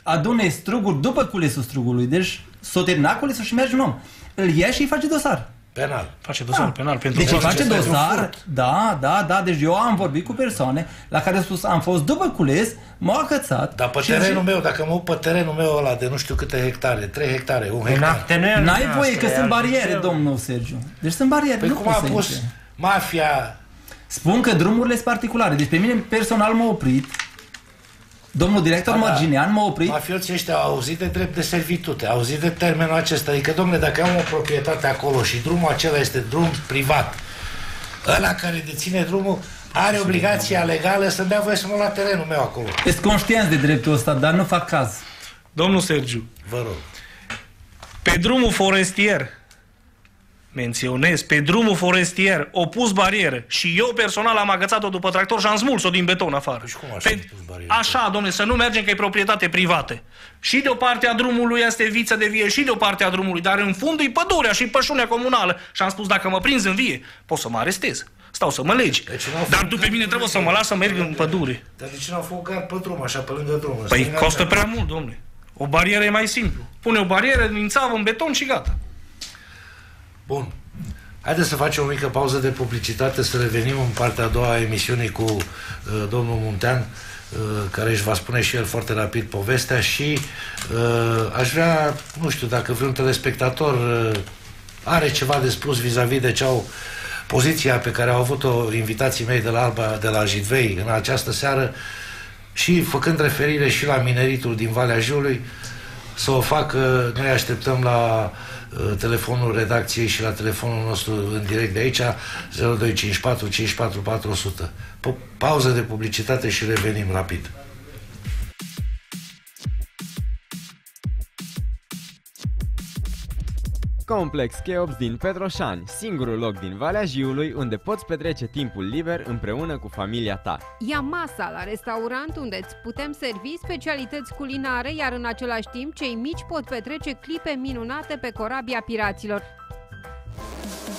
adune struguri după culesul strugului, deci s-o termina culesul și merge un om, îl ia și îi face dosar. Penal. Face dosar penal pentru Deci îi fals. face pentru dosar, furt. da, deci eu am vorbit cu persoane la care au spus, am fost după cules, m-au acățat. Dar pe și terenul meu, dacă mă uit pe terenul meu ăla de nu știu câte hectare, 3 hectare, 1 hectar. N-ai voie că sunt bariere, domnul Sergiu. Deci sunt bariere, Păi nu cum a poți să pus intre. mafia? Spun că drumurile sunt particulare. Deci pe mine personal m-a oprit. Domnul director Mărginean m-a oprit. Mafioții ăștia au auzit de drept de servitute, au auzit de termenul acesta. Adică, domnule, dacă am o proprietate acolo și drumul acela este drum privat, ăla care deține drumul are obligația legală să-mi dea voie să mă la terenul meu acolo. Sunt conștienți de dreptul ăsta, dar nu fac caz. Domnul Sergiu, Vă rog. pe drumul forestier, menționez, pe drumul forestier, o pus barieră și eu personal am agățat-o după tractor și am smuls-o din beton afară. Și cum așa pus barieră? Așa, domnule, să nu mergem că e proprietate privată. Și de o parte a drumului este viță de vie și de o parte a drumului, dar în fund e pădurea și pășunea comunală. Și am spus, dacă mă prinzi în vie, pot să mă arestez. Stau să mă legi. Deci Dar după mine trebuie să mă las să merg în pădure. Dar de ce n-au făcut gard pe drum, așa, pe lângă drum? Păi costă prea mult, domnule. O barieră e mai simplu. Pune o barieră din țavă în beton și gata. Bun. Haideți să facem o mică pauză de publicitate, să revenim în partea a doua a emisiunii cu domnul Muntean, care își va spune și el foarte rapid povestea și aș vrea, nu știu, dacă vreun telespectator are ceva de spus vis-a-vis de poziția pe care au avut-o invitații mei de la Jidvei în această seară și făcând referire și la mineritul din Valea Jiului, să o facă. Noi așteptăm la telefonul redacției și la telefonul nostru în direct de aici, 0254 54 400. Pauză de publicitate și revenim rapid. Complex Cheops din Petroșani, singurul loc din Valea Jiului unde poți petrece timpul liber împreună cu familia ta. Ia masa la restaurant unde îți putem servi specialități culinare, iar în același timp cei mici pot petrece clipe minunate pe corabia piraților.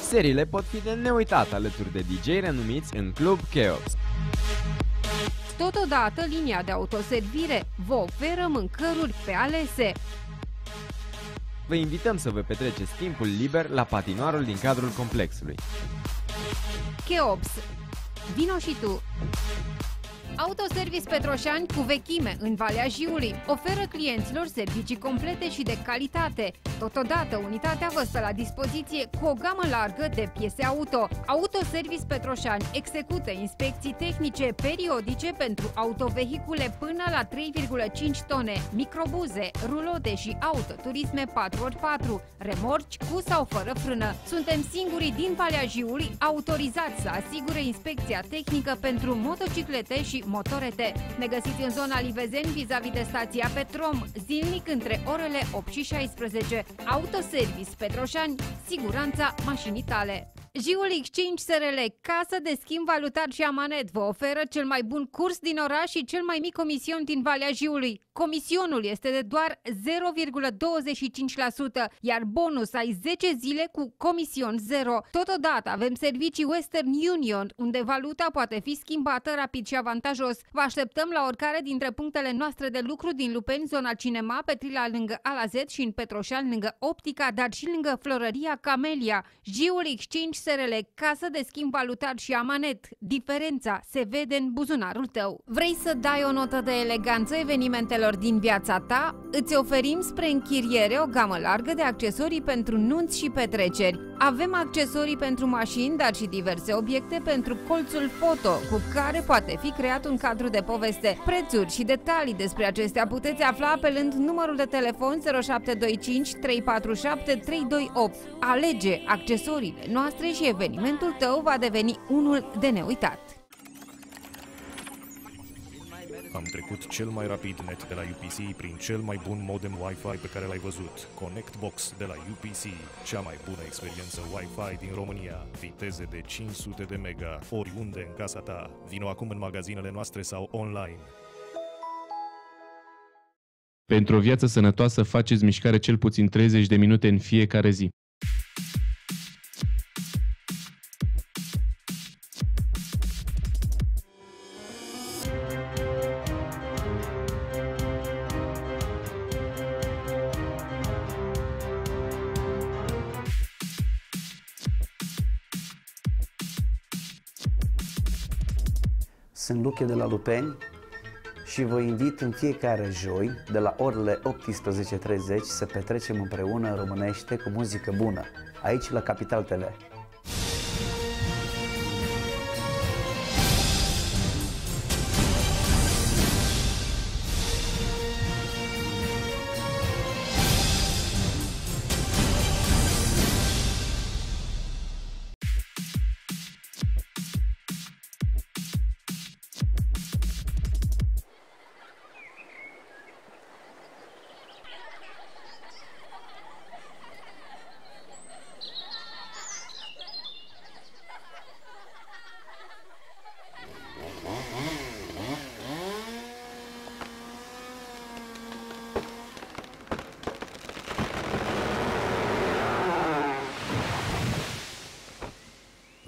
Seriile pot fi de neuitat alături de DJ renumiți în Club Cheops. Totodată, linia de autoservire vă oferă mâncăruri pe alese. Vă invităm să vă petreceți timpul liber la patinoarul din cadrul complexului. Cheops. Vino și tu! Autoservice Petroșani cu vechime în Valea Jiului oferă clienților servicii complete și de calitate. Totodată, unitatea vă stă la dispoziție cu o gamă largă de piese auto. Autoservice Petroșani execută inspecții tehnice periodice pentru autovehicule până la 3,5 tone, microbuze, rulote și autoturisme 4x4, remorci cu sau fără frână. Suntem singurii din Valea Jiului autorizați să asigure inspecția tehnică pentru motociclete și motorete. Ne găsiți în zona Livezeni, vis-a-vis de stația Petrom, zilnic între orele 8 și 16. Autoservice Petroșani, siguranța mașinii tale. Jiul Exchange SRL, casă de schimb valutar și amanet, vă oferă cel mai bun curs din oraș și cel mai mic comision din Valea Jiului. Comisionul este de doar 0,25%, iar bonus ai 10 zile cu comision 0. Totodată avem servicii Western Union, unde valuta poate fi schimbată rapid și avantajos. Vă așteptăm la oricare dintre punctele noastre de lucru din Lupeni, zona Cinema, Petrila lângă Alazet și în Petroșani lângă Optica, dar și lângă Florăria Camelia. Jiul Exchange SRL, casă de schimb valutar și amanet. Diferența se vede în buzunarul tău. Vrei să dai o notă de eleganță evenimentelor din viața ta? Îți oferim spre închiriere o gamă largă de accesorii pentru nunți și petreceri. Avem accesorii pentru mașini, dar și diverse obiecte pentru colțul foto, cu care poate fi creat un cadru de poveste. Prețuri și detalii despre acestea puteți afla apelând numărul de telefon 0725 347 328. Alege accesoriile noastre și evenimentul tău va deveni unul de neuitat. Am trecut cel mai rapid net de la UPC prin cel mai bun modem Wi-Fi pe care l-ai văzut. ConnectBox de la UPC, cea mai bună experiență Wi-Fi din România. Viteze de 500 de mega, oriunde în casa ta. Vino acum în magazinele noastre sau online. Pentru o viață sănătoasă, faceți mișcare cel puțin 30 de minute în fiecare zi. Sunt Luche de la Lupeni și vă invit în fiecare joi, de la orele 18:30, să petrecem împreună în românește cu muzică bună, aici la Capital TV.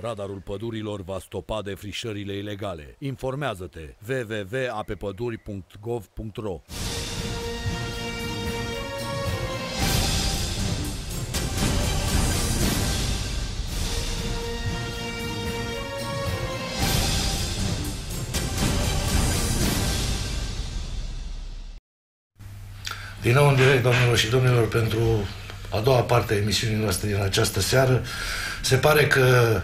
Radarul pădurilor va stopa defrișările ilegale. Informează-te www.apepăduri.gov.ro. Din nou în direct, doamnelor și domnilor, pentru a doua parte a emisiunii noastre din această seară. Se pare că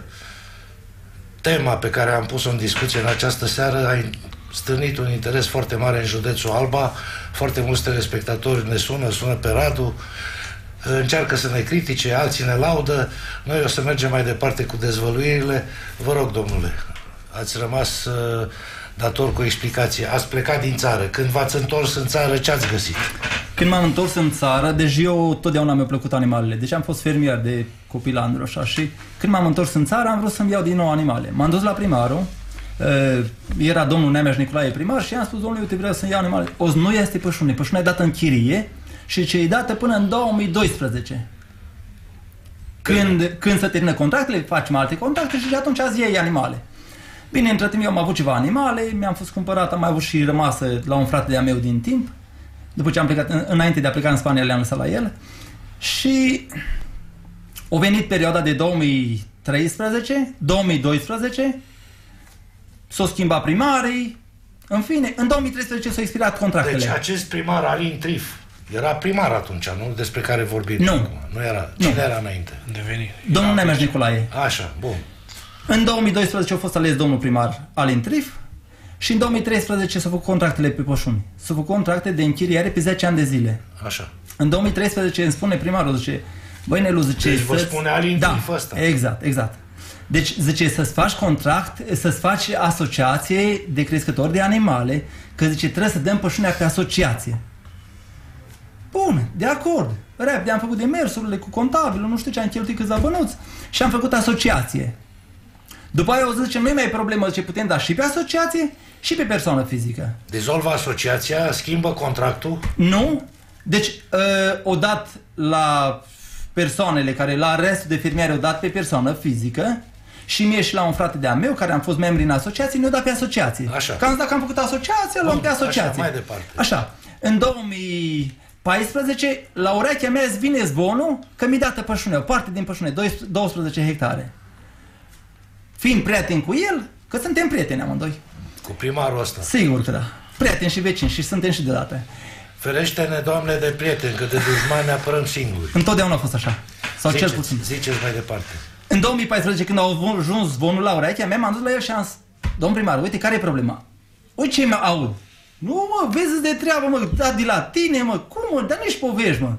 tema pe care am pus-o în discuție în această seară a stârnit un interes foarte mare în județul Alba. Foarte mulți telespectatori ne sună pe Radu, încearcă să ne critique, alții ne laudă. Noi o să mergem mai departe cu dezvăluirile. Vă rog, domnule, ați rămas dator cu explicație. Ați plecat din țară. Când v-ați întors în țară, ce ați găsit? Când m-am întors în țară, deci eu totdeauna mi-au plăcut animalele. Deci am fost fermier de copilandru, așa, și când m-am întors în țară, am vrut să-mi iau din nou animale. M-am dus la primarul, era domnul Neameș Nicolae primar și i-am spus, domnule, uite, vreau să-mi iau animale. Nu este pășune. Pășuna e dată în chirie și ce e dată până în 2012. Când se termină contractele, facem alte contracte și de atunci azi iei animale. Bine, între timp eu am avut ceva animale, mi-am fost cumpărat, am mai avut și rămasă la un frate de-a meu din timp. După ce am plecat, înainte de a pleca în Spania, le-am lăsat la el. Și a venit perioada de 2013, 2012, s-o schimbat primarii, În fine, în 2013 s-au expirat contractele. Deci acest primar Alin Trif era primar atunci, nu? Despre care vorbim. Nu. Nu era. Cine era înainte? Domnul Neamț Nicolae. Așa, bun. În 2012 a fost ales domnul primar Alin Trif și în 2013 s-au făcut contractele pe pășuni. S-au făcut contracte de închiriere pe 10 ani de zile. Așa. În 2013 îmi spune primarul, zice, băi Nelu, zice... Deci vă spune Alin Trif ăsta. Exact. Deci, zice, să-ți faci contract, să-ți faci asociație de crescători de animale, că zice, trebuie să dăm pășunea pe asociație. Bun, de acord. Repede am făcut demersurile cu contabilul, nu știu ce, am cheltuit câțiva bănuți și am făcut asociație. După aia o zice, nu-i mai problemă, zice, putem da și pe asociație și pe persoană fizică. Dizolvă asociația, schimbă contractul? Nu. Deci, o dat la persoanele care la restul de fermieri o dat pe persoană fizică și mie și la un frate de-a meu care am fost membri în asociație, ne-o dat pe asociație. Așa. Că dacă am făcut asociație, luăm pe asociație. Așa, mai departe. Așa. În 2014, la urechea mea îți vine zvonul că mi-a dat pășune, o parte din pășune, 12 hectare. Fiind prieten cu el, că suntem prieteni amândoi. Cu primarul ăsta? Sigur că da. Prieteni și vecini și suntem și deodată. Ferește-ne, Doamne, de prieteni, că de dușmani ne apărăm singuri. Întotdeauna a fost așa. Sau cel puțin. Ziceți mai departe. În 2014, când au ajuns zvonul la urechea mea, m-am dus la el și am zis, domn primar, uite, care e problema? Uite ce mă aud. Nu, mă, vezi de treabă, mă, da de la tine, mă, cum, mă, dar nici povești, mă.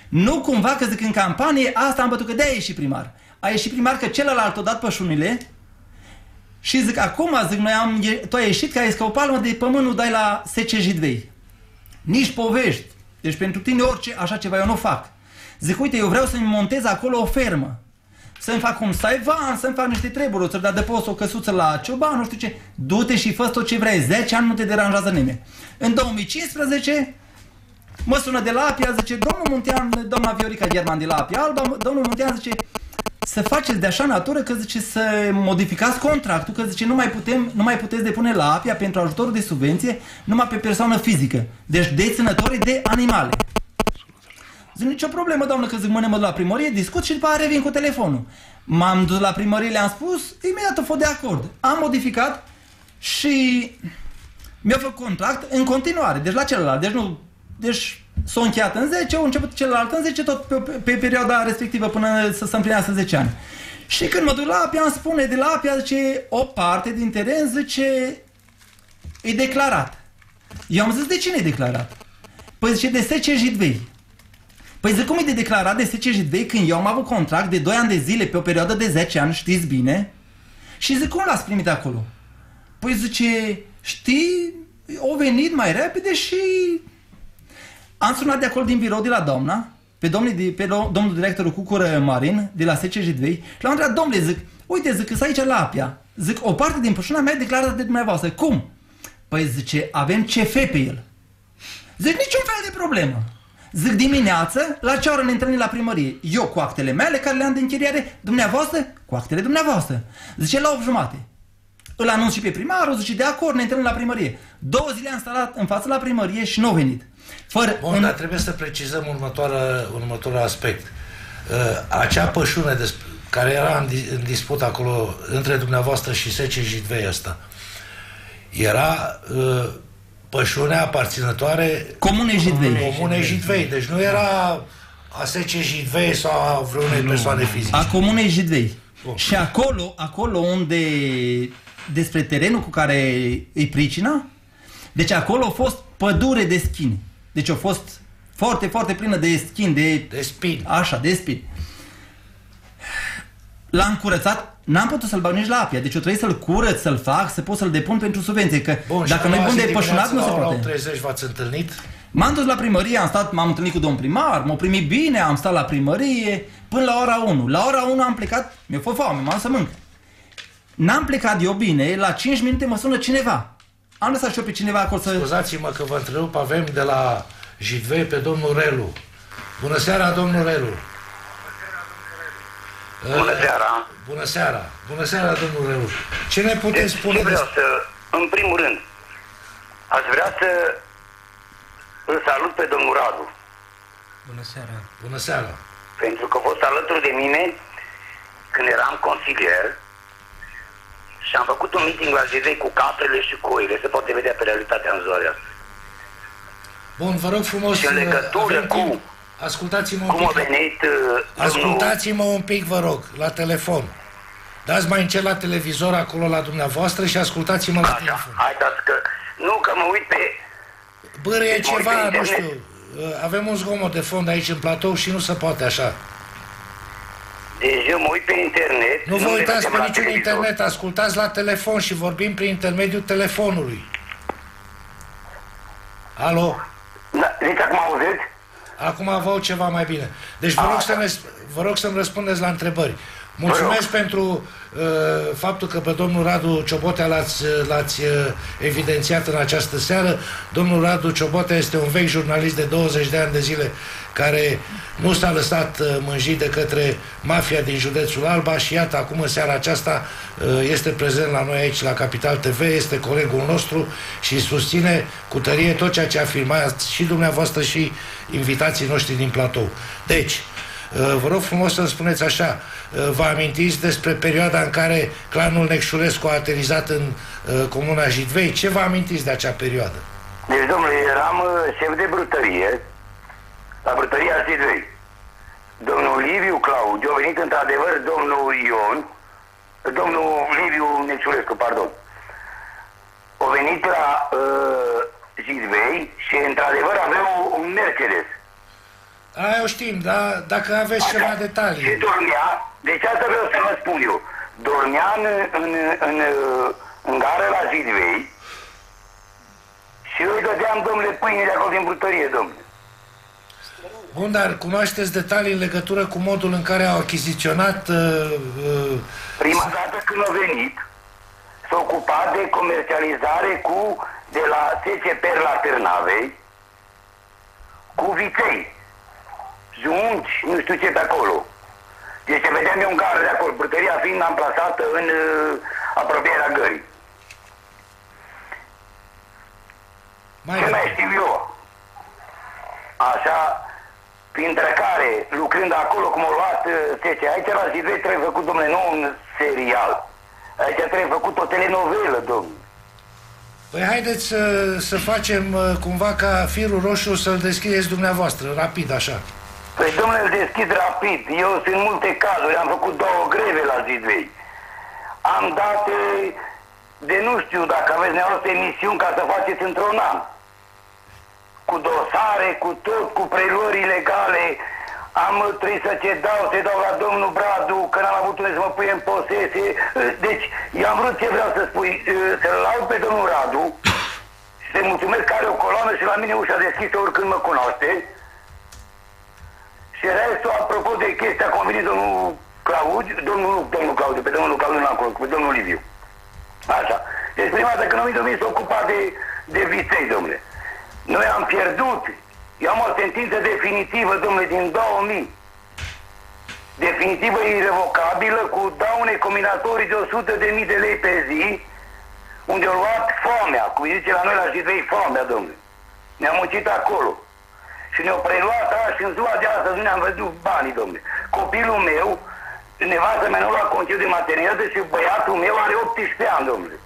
Nu cumva că zic în campanie, asta am bătut, că de-aia a ieșit primar. A ieșit primar că celălalt a dat pășunile și zic, acum, zic, tu ai ieșit că ai zis că o palmă de pământ nu dai la Sece Jidvei. Nici povești. Deci pentru tine orice așa ceva eu nu fac. Zic, uite, eu vreau să-mi montez acolo o fermă. Să-mi fac un saivan, să-mi fac niște treburi, să-mi dea de post o căsuță la cioban, nu știu ce. Du-te și fă tot ce vrei. 10 ani nu te deranjează nimeni. În 2015 mă sună de la Apia, zice, domnul Muntean, doamna Viorica German de la Apia Alba, domnul Muntean zice, să faceți de așa natură că zice să modificați contractul, că zice nu mai puteți depune la Apia pentru ajutorul de subvenție numai pe persoană fizică. Deci deținătorii de animale. Zic, nicio problemă, doamnă, că zic, mă de la primărie, discut și după aia revin cu telefonul. M-am dus la primărie, le-am spus, imediat a fost de acord. Am modificat și mi-a făcut contract în continuare, deci la celălalt. Deci s-a încheiat în 10, a început celălalt în 10, tot pe perioada respectivă până să se împlinească 10 ani. Și când mă duc la Apia, îmi spune de la Apia, zice, o parte din teren, zice, e declarat. Eu am zis, de cine e declarat? Păi zice, de Sece Jidvei. Păi zic, cum e de declarat de Sece Jidvei când eu am avut contract de 2 ani de zile pe o perioadă de 10 ani, știți bine? Și zic, cum l-ați primit acolo? Păi zice, știi, au venit mai repede și... Am sunat de acolo din birou de la doamna, pe domnul directorul Cucură Marin, de la Sece Jidvei, și l-am întrebat, domnule, zic, uite, zic, că sunt aici la Apia. Zic, o parte din pășuna mea e declarată de dumneavoastră. Cum? Păi zice, avem CF pe el. Zic, niciun fel de problemă. Zic, dimineață, la ce oră ne întâlnim la primărie? Eu cu actele mele care le-am de închiriere, dumneavoastră cu actele dumneavoastră. Zice, la 8:30. Îl anunț și pe primarul, zice, de acord, ne întâlnim la primărie. 2 zile am stat în față la primărie și nu au venit. Bun, dar trebuie să precizăm următorul aspect. Acea pășune care era în dispută acolo între dumneavoastră și Sece Jidvei ăsta, era pășunea aparținătoare Comunei Jidvei. Comunei Jidvei. Deci nu era a Sece Jidvei sau a vreunei persoane fizice. A Comunei Jidvei. Și acolo unde despre terenul cu care îi pricina, deci acolo a fost pădure de schini. Deci a fost foarte, foarte plină de schini, de spini. Așa, de spini. L-am curățat, n-am putut să-l bag nici la Apia, deci eu trebuie să-l curăț, să-l fac, să pot să-l depun pentru subvenție, că bun, dacă nu-i bun de pășunat, nu se poate. 30 v-ați întâlnit? M-am dus la primărie, m-am întâlnit cu domn primar, m-au primit bine, am stat la primărie până la ora 1. La ora 1 am plecat, mi-a fost foame, m-am să mânc. N-am plecat eu bine, la 5 minute mă sună cineva. Am lăsat și eu pe cineva acolo să... Scuzați-mă că vă întrerup, avem de la Jidvei pe domnul Relu. Bună seara, domnul Relu. Bună seara. Bună seara. Bună seara, domnul Relu. Ce ne puteți spune? Vreau să, în primul rând, aș vrea să îl salut pe domnul Radu. Bună seara. Bună seara. Pentru că a fost alături de mine când eram consilier și am făcut un meeting la Jidvei cu caprele și cu oile. Se poate vedea pe realitatea în ziua de astăzi. Bun, vă rog frumos, și în legătură cu ascultați-mă cum a venit ascultați-mă un pic, vă rog, la telefon. Dați mai încet la televizor acolo la dumneavoastră și ascultați-mă la telefon. Haideți că... Nu, că mă uit pe... Bărăie ceva, nu știu. Avem un zgomot de fond aici în platou și nu se poate așa. Deci eu mă uit pe internet... Nu vă uitați pe niciun internet, ascultați la telefon și vorbim prin intermediul telefonului. Alo? Da, zici acum auziți? Acum vă aud ceva mai bine. Deci vă rog să-mi răspundeți la întrebări. Mulțumesc pentru faptul că pe domnul Radu Ciobotea l-ați evidențiat în această seară. Domnul Radu Ciobotea este un vechi jurnalist de 20 de ani de zile care nu s-a lăsat mânjit de către mafia din județul Alba și iată, acum în seara aceasta este prezent la noi aici la Capital TV, este colegul nostru și susține cu tărie tot ceea ce afirmați și dumneavoastră și invitații noștri din platou. Deci, vă rog frumos să-mi spuneți așa, vă amintiți despre perioada în care clanul Necșulescu a aterizat în comuna Jidvei? Ce vă amintiți de acea perioadă? Deci, domnule, eram șef de brutărie la brutăria Jidvei. Domnul Liviu Claudiu, a venit într-adevăr domnul Liviu Necșulescu, pardon. A venit la Jidvei și într-adevăr avea un Mercedes. Aia o știm, dar dacă aveți ceva detalii. Și dormea, deci asta vreau să vă spun eu, dormea în gară la Jidvei și eu îi dădeam, domnule, pâine de acolo din brutărie, domnule. Bun, dar cunoașteți detalii în legătură cu modul în care au achiziționat... Prima dată când a venit, s-a ocupat de comercializare de la SCP la Târnavei, cu viței, junci, nu știu ce pe acolo. Deci vedeam eu în gară de acolo, brutăria fiind amplasată în apropierea gării. Ce mai știu eu? Așa, printre care, lucrând acolo, cum au luat aici la Jidvei trebuie făcut, domnule, nu un serial. Aici trebuie făcut o telenovelă, domnule. Păi haideți să facem cumva ca firul roșu să-l deschideți dumneavoastră, rapid, așa. Păi, domnule, îl deschid rapid. Eu sunt multe cazuri, am făcut 2 greve la Jidvei. Am dat de nu știu dacă aveți nevoie emisiuni ca să faceți într-un an. Cu dosare, cu tot, cu preluări ilegale. Am trebuit să dau la domnul Bradu, că n-am avut unde să mă pui în posese. Deci, i-am vrut ce vreau să spui, să-l laud pe domnul Radu și să-i mulțumesc că are o coloană și la mine ușa deschisă oricând mă cunoaște. Și restul, apropo de chestia, cum a venit domnul Claudiu, pe domnul Claudiu n-am cunoscut, pe domnul Liviu. Așa. Deci prima dată când a venit s-a ocupat de viței, domnule. Noi am pierdut. Eu am o sentință definitivă, domnule, din 2000. Definitivă irrevocabilă, cu daune combinatorii de 100.000 de lei pe zi, unde au luat foamea, cum zice la noi la Jidvei, foamea, domnule. Ne-am muncit acolo. Și ne-au preluat și în ziua de astăzi nu ne-am văzut banii, domnule. Copilul meu, nevastă mea nu lua concediu de maternitate și băiatul meu are 18 ani, domnule.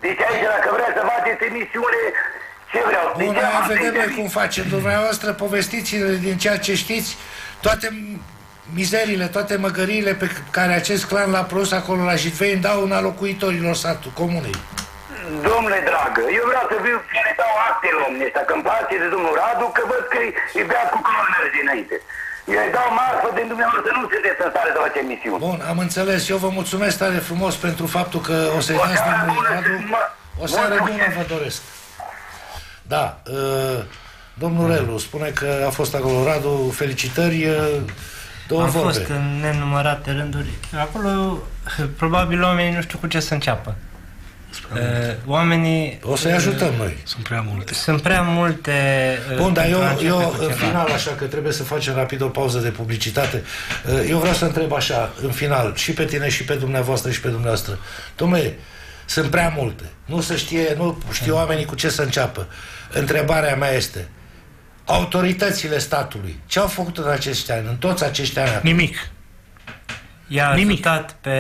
Deci aici, dacă vrea să faceți emisiune, ce vreau? Bun, vedem noi cum facem. Dumneavoastră, povestiți-ne din ceea ce știți, toate mizerile, toate măgăriile pe care acest clan l-a produs acolo la Jidvei în dauna locuitorilor satului, comunei. Domnule dragă, eu vreau să viu să le dau actele omului ăsta, că îmi place de domnul Radu, că văd că îi bea cu colonel dinainte. Eu îi dau marfă de dumneavoastră, nu sunteți în stare să face emisiuni. Bun, am înțeles. Eu vă mulțumesc tare frumos pentru faptul că o să-i dați domnului Radu. O seară bună vă doresc. Da, domnul Relu spune că a fost acolo. Radu, felicitări. Am fost în nenumărate rânduri. Acolo, probabil oamenii nu știu cu ce să înceapă. Oamenii... O să-i ajutăm noi. Sunt prea multe... Bun, dar eu în final, așa că trebuie să facem rapid o pauză de publicitate, eu vreau să întreb așa, în final, și pe tine și pe dumneavoastră și pe dumneavoastră. Dom'le, sunt prea multe. Nu știu oamenii cu ce să înceapă. Întrebarea mea este, autoritățile statului, ce au făcut în acești ani, în toți acești ani? Nimic. i-a ajutat pe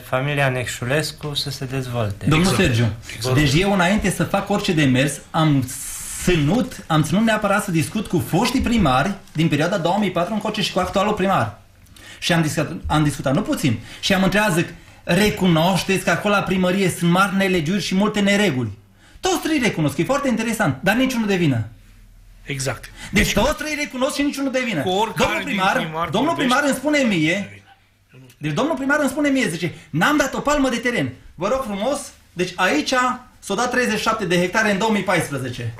familia Necșulescu să se dezvolte. Domnul Sergiu, deci eu înainte să fac orice demers, am ținut neapărat să discut cu foștii primari din perioada 2004 încoace și cu actualul primar. Și am discutat, nu puțin, și am întrebat, zic, recunoașteți că acolo la primărie sunt mari nelegiuri și multe nereguli. Toți trei recunosc, e foarte interesant, dar niciunul de vină. Exact. Deci toți trei recunosc și niciunul de vină. Domnul primar îmi spune mie, deci domnul primar îmi spune mie, zice, n-am dat o palmă de teren. Vă rog frumos, deci aici s-au dat 37 de hectare în 2014.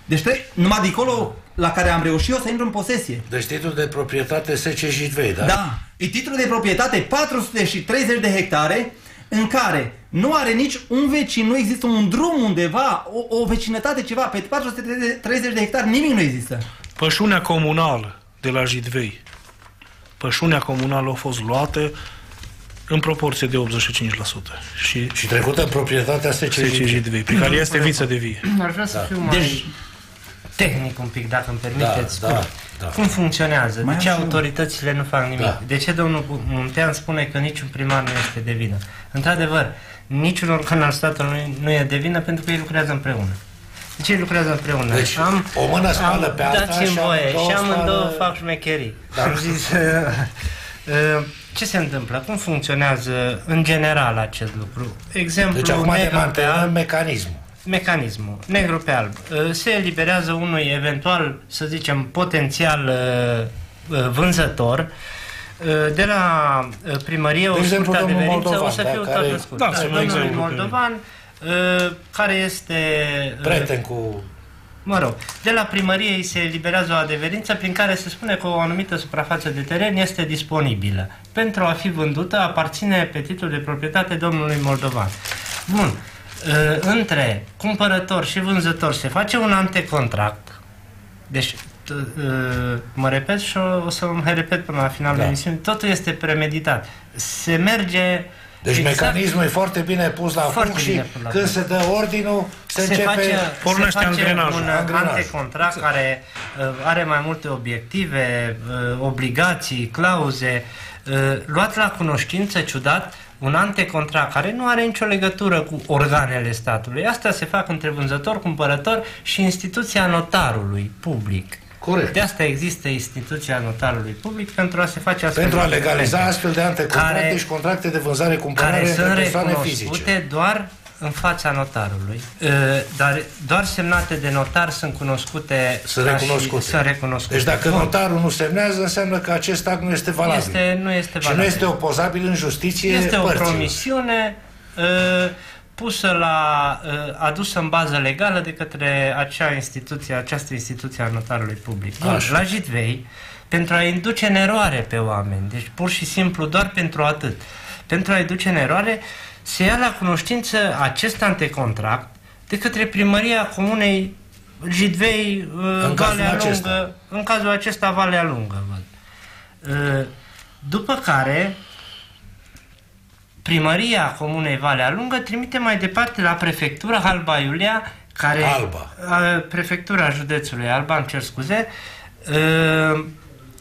Deci numai de acolo la care am reușit eu să intru în posesie. Deci titlul de proprietate SC Jidvei, da? Da, e titlul de proprietate 430 de hectare în care nu are nici un vecin, nu există un drum undeva, o vecinătate, ceva, pe 430 de hectare nimic nu există. Pășunea comunală de la Jidvei, pășunea comunală a fost luată în proporție de 85%. Și trecută în proprietatea SC Jidvei, pe care este viță de vie. Ar vrea să fiu mai tehnic un pic, dacă îmi permiteți. Cum funcționează? De ce autoritățile nu fac nimic? De ce domnul Muntean spune că niciun primar nu este de vină? Într-adevăr, niciun organ al statului nu e de vină pentru că ei lucrează împreună. De ce lucrează împreună? Deci, o mână spală pe alta și amândouă fac șmecherii. Am zis... Ce se întâmplă? Cum funcționează în general acest lucru? Exemplu, deci acum demantelăm mecanismul. Negru pe alb. Se eliberează unui eventual, să zicem, potențial vânzător de la primărie o scurtă adeverință, o să fiu toată scurt. Domnul Moldovan, care este... prieten cu... Mă rog, de la primărie îi se eliberează o adeverință prin care se spune că o anumită suprafață de teren este disponibilă. Pentru a fi vândută, aparține pe titlul de proprietate domnului Moldovan. Bun. Între cumpărător și vânzător se face un antecontract. Deci, mă repet și o să mă repet până la finalul emisiunii, totul este premeditat. Se merge... Deci mecanismul e foarte bine pus la punct și când se dă ordinul, se începe... Pornește un antecontract care are mai multe obiective, obligații, clauze, luat la cunoștință, ciudat, un antecontract care nu are nicio legătură cu organele statului. Asta se fac între vânzător, cumpărător și instituția notarului public. Corect. De asta există instituția notarului public, pentru a se face astfel pentru a legaliza astfel de antecontracte și contracte de vânzare-cumpărare între persoane fizice. Care sunt recunoscute doar în fața notarului. Dar doar semnate de notar sunt cunoscute. Sunt recunoscute. Deci dacă notarul nu semnează, înseamnă că acest act nu este valabil. Nu este valabil. Și nu este opozabil în justiție este părților. O promisiune pusă adusă în bază legală de către această instituție a notarului public. Bun, la Jidvei, pentru a induce în eroare pe oameni, deci pur și simplu doar pentru atât, pentru a induce în eroare, se ia la cunoștință acest antecontract de către primăria comunei Jidvei, Valea Lungă, în cazul acesta Valea Lungă. După care primăria comunei Valea Lungă trimite mai departe la prefectura Alba Iulia, prefectura județului Alba, îmi cer scuze,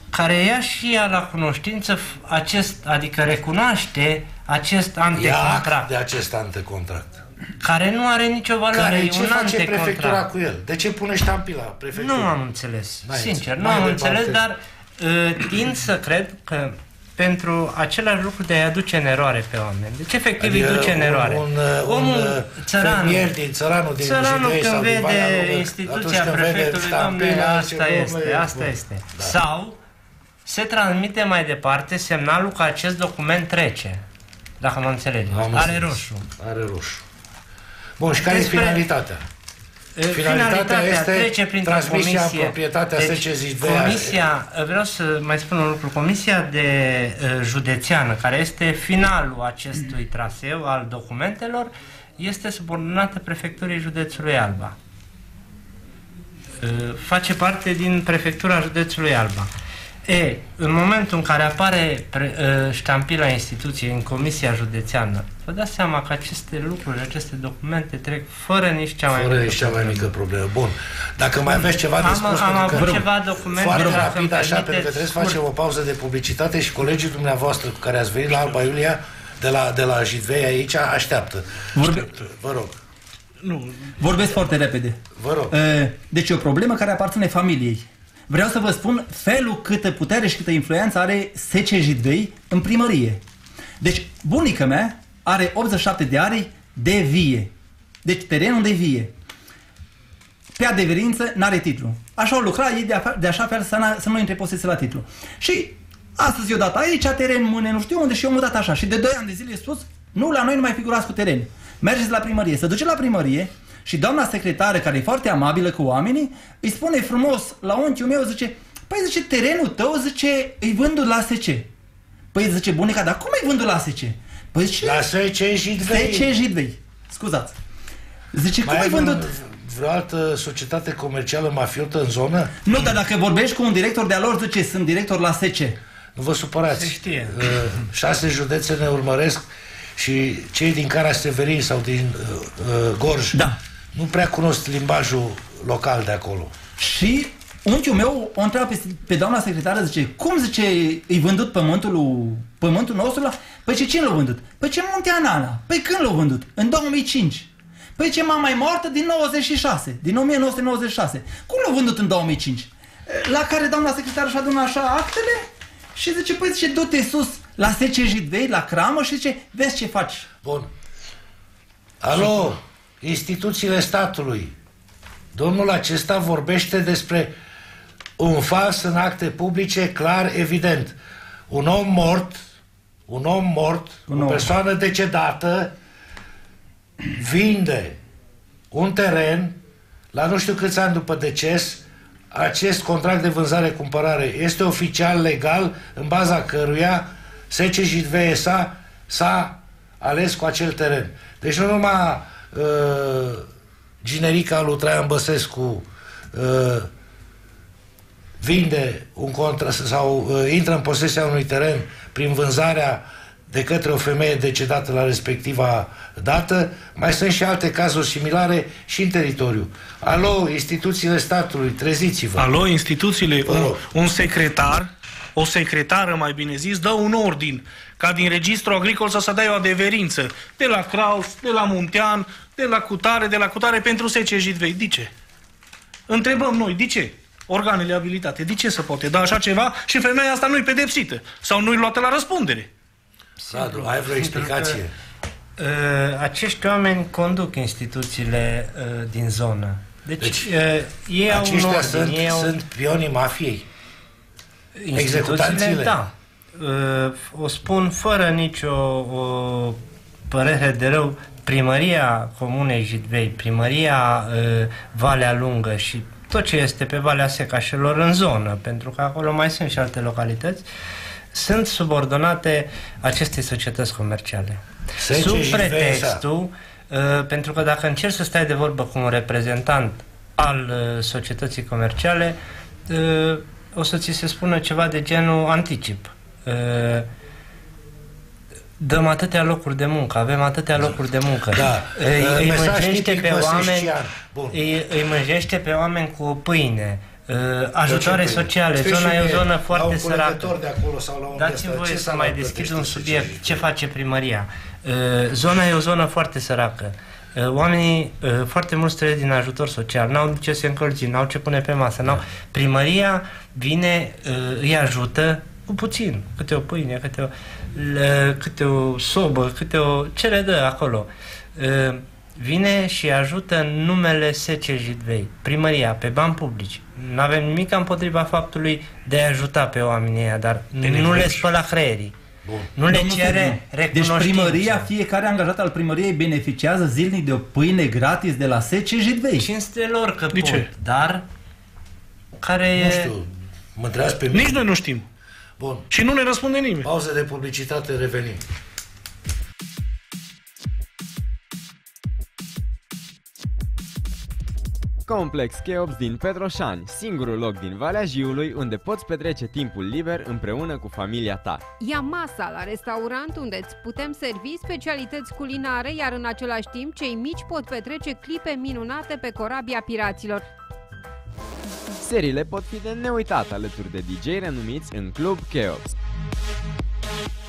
care ia și ea la cunoștință adică recunoaște acest antecontract. De acest antecontract. Care nu are nicio valoare. Ce face prefectura cu el? De ce pune ștampila prefectura? Nu am înțeles. Sincer, nu am înțeles, dar tind să cred că pentru același lucru de a-i aduce în eroare pe oameni. Deci efectiv îi duce în eroare. Omul țăranul din Jidvei când vede instituția prefectului, domnule, asta este. Da. Sau se transmite mai departe semnalul că acest document trece. Dacă mă înțelegeți. Are roșu. Bun, și care e finalitatea? Finalitatea este trece printr-o transmisia comisie. în proprietatea SC Jidvei. Vreau să mai spun un lucru. Comisia de județeană, care este finalul acestui traseu al documentelor, este subordonată prefecturii județului Alba. Face parte din prefectura județului Alba. În momentul în care apare ștampila instituției în Comisia Județeană, vă dați seama că aceste lucruri, aceste documente trec fără nici cea mai mică problemă. Bun. Dacă mai aveți ceva de spus, am avut ceva documente foarte rapid, așa, pentru că trebuie să facem o pauză de publicitate și colegii dumneavoastră cu care ați venit la Alba Iulia, de la Jidvei aici, așteaptă. Vă rog. Nu. Vorbesc foarte repede. Vă rog. Deci e o problemă care aparține familiei. Vreau să vă spun felul câtă putere și câtă influență are SC Jidvei în primărie. Deci bunica mea are 87 de ari de vie. Deci terenul de vie. Pe adeverință n-are titlu. Așa o lucra ei de așa fel să nu intre posese la titlu. Și astăzi i-o dat aici, teren, mâine, nu știu unde, și eu m-am dat așa. Și de 2 ani de zile i-a spus, nu, la noi nu mai figurați cu teren. Mergeți la primărie. Se duce la primărie și doamna secretară, care e foarte amabilă cu oamenii, îi spune frumos la unchiul meu, zice, păi zice, terenul tău, zice, îi vândut la SC. Păi zice bunica, dar cum îi vândut la SC? Păi zice, la SC Jidvei. SC Jidvei. Scuzați. Zice, cum îi vândut? Vreo altă societate comercială mafiotă în zonă? Nu, dar dacă vorbești cu un director de-a lor, zice, sunt director la SC. Nu vă supărați. Se știe. 6 județe ne urmăresc și cei din Cara-Severin sau din Gorj nu prea cunosc limbajul local de acolo. Și unchiul meu o întreabă pe doamna secretară, zice, cum, zice, îi vândut pământul nostru la... Păi ce, cine l-a vândut? Păi ce, Munteana Ana. Păi când l-a vândut? În 2005. Păi ce, mama e moartă din 96, din 1996. Cum l-a vândut în 2005? La care doamna secretară și adună așa actele și zice, păi zice, du-te sus la SC Jidvei, la cramă și zice, vezi ce faci. Bun. Alo, instituțiile statului. Domnul acesta vorbește despre un fals în acte publice, clar, evident. Un om mort, o persoană decedată, vinde un teren la nu știu câți ani după deces. Acest contract de vânzare-cumpărare este oficial, legal, în baza căruia SC Jidvei s-a ales cu acel teren. Deci nu numai generica lui Traian Băsescu vinde un contract sau intră în posesia unui teren prin vânzarea de către o femeie decedată la respectiva dată, mai sunt și alte cazuri similare și în teritoriu. Alo, instituțiile statului, treziți-vă. Alo, instituțiile, un secretar, o secretară, mai bine zis, dă un ordin ca din registru agricol să se dea o adeverință de la Kraus, de la Muntean, de la cutare pentru SC Jidvei. De ce? Întrebăm noi, de ce? Organele abilitate, de ce se poate da așa ceva și femeia asta nu-i pedepsită sau nu-i luată la răspundere? Radu, ai vreo explicație? Acești oameni conduc instituțiile din zonă. Deci ei au un ordin, sunt pionii mafiei. Executanțile, da. O spun fără nicio părere de rău. Primăria Comunei Jidvei, Primăria Valea Lungă și tot ce este pe Valea Secașelor în zonă, pentru că acolo mai sunt și alte localități, sunt subordonate acestei societăți comerciale. Sub pretextul, pentru că dacă încerci să stai de vorbă cu un reprezentant al societății comerciale, o să ți se spună ceva de genul anticip. Dăm atâtea locuri de muncă, avem atâtea locuri de muncă. Da. Îi mânjește pe oameni, îi mânjește pe oameni cu pâine, ajutoare sociale. Zona e o zonă foarte săracă. Dați-mi voie să mai deschid un subiect. Ce face primăria? Zona e o zonă foarte săracă. Oamenii foarte mulți trăiesc din ajutor social, n-au ce se încălzi, n-au ce pune pe masă, n-au. Primăria vine, îi ajută cu puțin, câte o pâine, câte o sobă, ce le dă acolo. Vine și ajută în numele SC Jidvei, primăria, pe bani publici. Nu avem nimic împotriva faptului de a ajuta pe oamenii ăia, dar nu le spăla creierii. Bun. Nu le cere recunoștință. Deci primăria, fiecare angajat al primăriei beneficiază zilnic de o pâine gratis de la SC Jidvei. Cinste lor că pot, dar care nu știu, mă întrebați pe mine. Nici noi nu știm. Bun. Și nu ne răspunde nimeni. Pauză de publicitate, revenim. Complex Cheops din Petroșani, singurul loc din Valea Jiului unde poți petrece timpul liber împreună cu familia ta. Ia masa la restaurant unde îți putem servi specialități culinare, iar în același timp cei mici pot petrece clipe minunate pe corabia piraților. Seriile pot fi de neuitat alături de DJ renumiți în Club Cheops.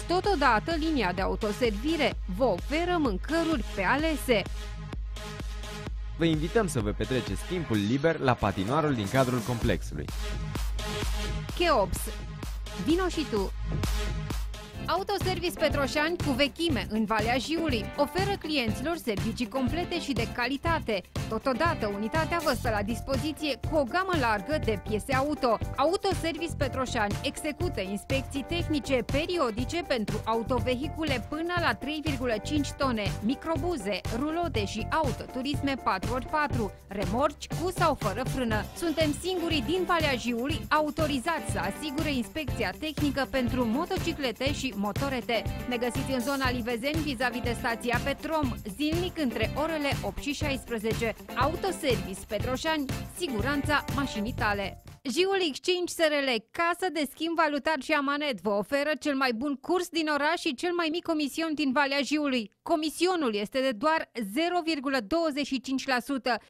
Totodată, linia de autoservire vă oferă mâncăruri pe alese. Vă invităm să vă petreceți timpul liber la patinoarul din cadrul complexului. Cheops. Vino și tu! Autoservice Petroșani cu vechime în Valea Jiului oferă clienților servicii complete și de calitate. Totodată, unitatea vă stă la dispoziție cu o gamă largă de piese auto. Autoservice Petroșani execută inspecții tehnice periodice pentru autovehicule până la 3,5 tone, microbuze, rulote și autoturisme 4x4, remorci cu sau fără frână. Suntem singurii din Valea Jiului autorizați să asigure inspecția tehnică pentru motociclete și motorete. Ne găsiți în zona Livezeni, vis-a-vis de stația Petrom, zilnic între orele 8 și 16. Autoservice Petroșani, siguranța mașinii tale. Jiul Exchange SRL, casă de schimb valutar și amanet, vă oferă cel mai bun curs din oraș și cel mai mic comision din Valea Jiului. Comisionul este de doar 0,25%,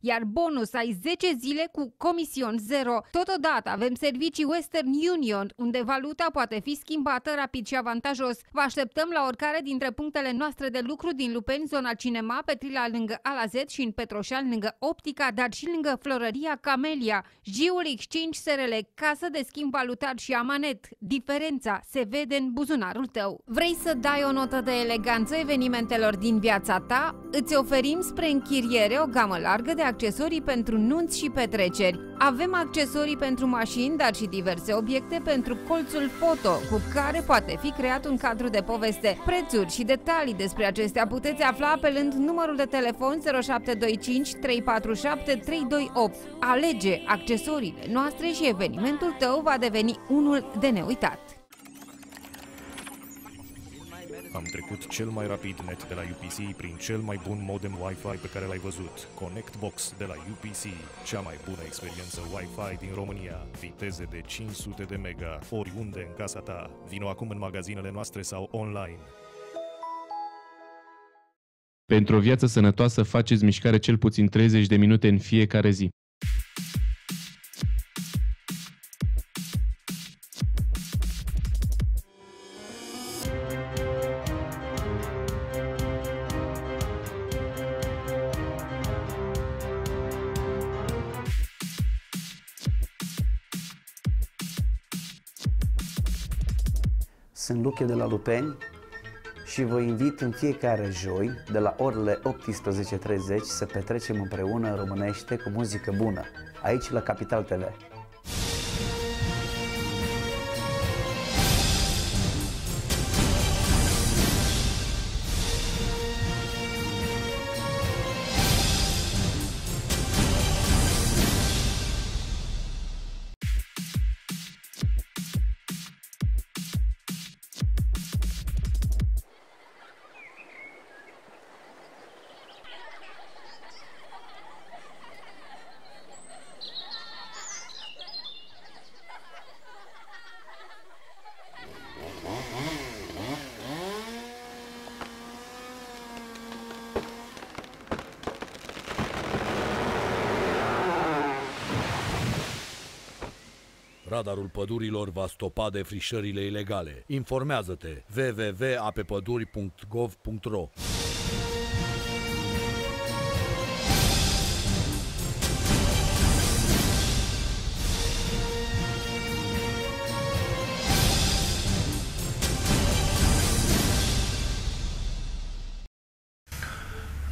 iar bonus ai 10 zile cu comision 0. Totodată avem servicii Western Union, unde valuta poate fi schimbată rapid și avantajos. Vă așteptăm la oricare dintre punctele noastre de lucru din Lupeni, zona Cinema, Petrila lângă Alazet și în Petroșani lângă Optica, dar și lângă Florăria Camelia. Jiul Exchange SRL, casă de schimb valutar și amanet. Diferența se vede în buzunarul tău. Vrei să dai o notă de eleganță evenimentelor din viața ta? Îți oferim spre închiriere o gamă largă de accesorii pentru nunți și petreceri. Avem accesorii pentru mașini, dar și diverse obiecte pentru colțul foto, cu care poate fi creat un cadru de poveste. Prețuri și detalii despre acestea puteți afla apelând numărul de telefon 0725 347 328. Alege accesoriile noastre și evenimentul tău va deveni unul de neuitat. Am trecut cel mai rapid net de la UPC prin cel mai bun modem Wi-Fi pe care l-ai văzut. ConnectBox de la UPC, cea mai bună experiență Wi-Fi din România. Viteze de 500 de mega, oriunde în casa ta. Vino acum în magazinele noastre sau online. Pentru o viață sănătoasă, faceți mișcare cel puțin 30 de minute în fiecare zi. Sunt Luche de la Lupeni și vă invit în fiecare joi, de la orele 18:30, să petrecem împreună în românește cu muzică bună, aici la Capital TV. Radarul pădurilor va stopa defrișările ilegale. Informează-te www.apepăduri.gov.ro.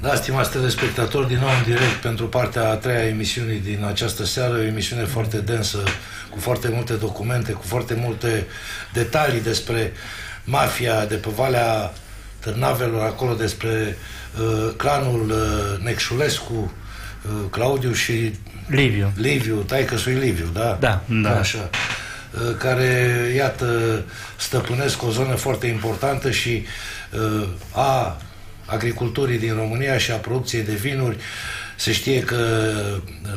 Da, stimați telespectatori, din nou în direct pentru partea a treia emisiunii din această seară, o emisiune foarte densă, cu foarte multe documente, cu foarte multe detalii despre mafia de pe Valea Târnavelor, acolo despre clanul Necșulescu, Claudiu și Liviu, taică-sui Liviu, da? Da. Așa. Care, iată, stăpânesc o zonă foarte importantă și a agriculturii din România și a producției de vinuri. Se știe că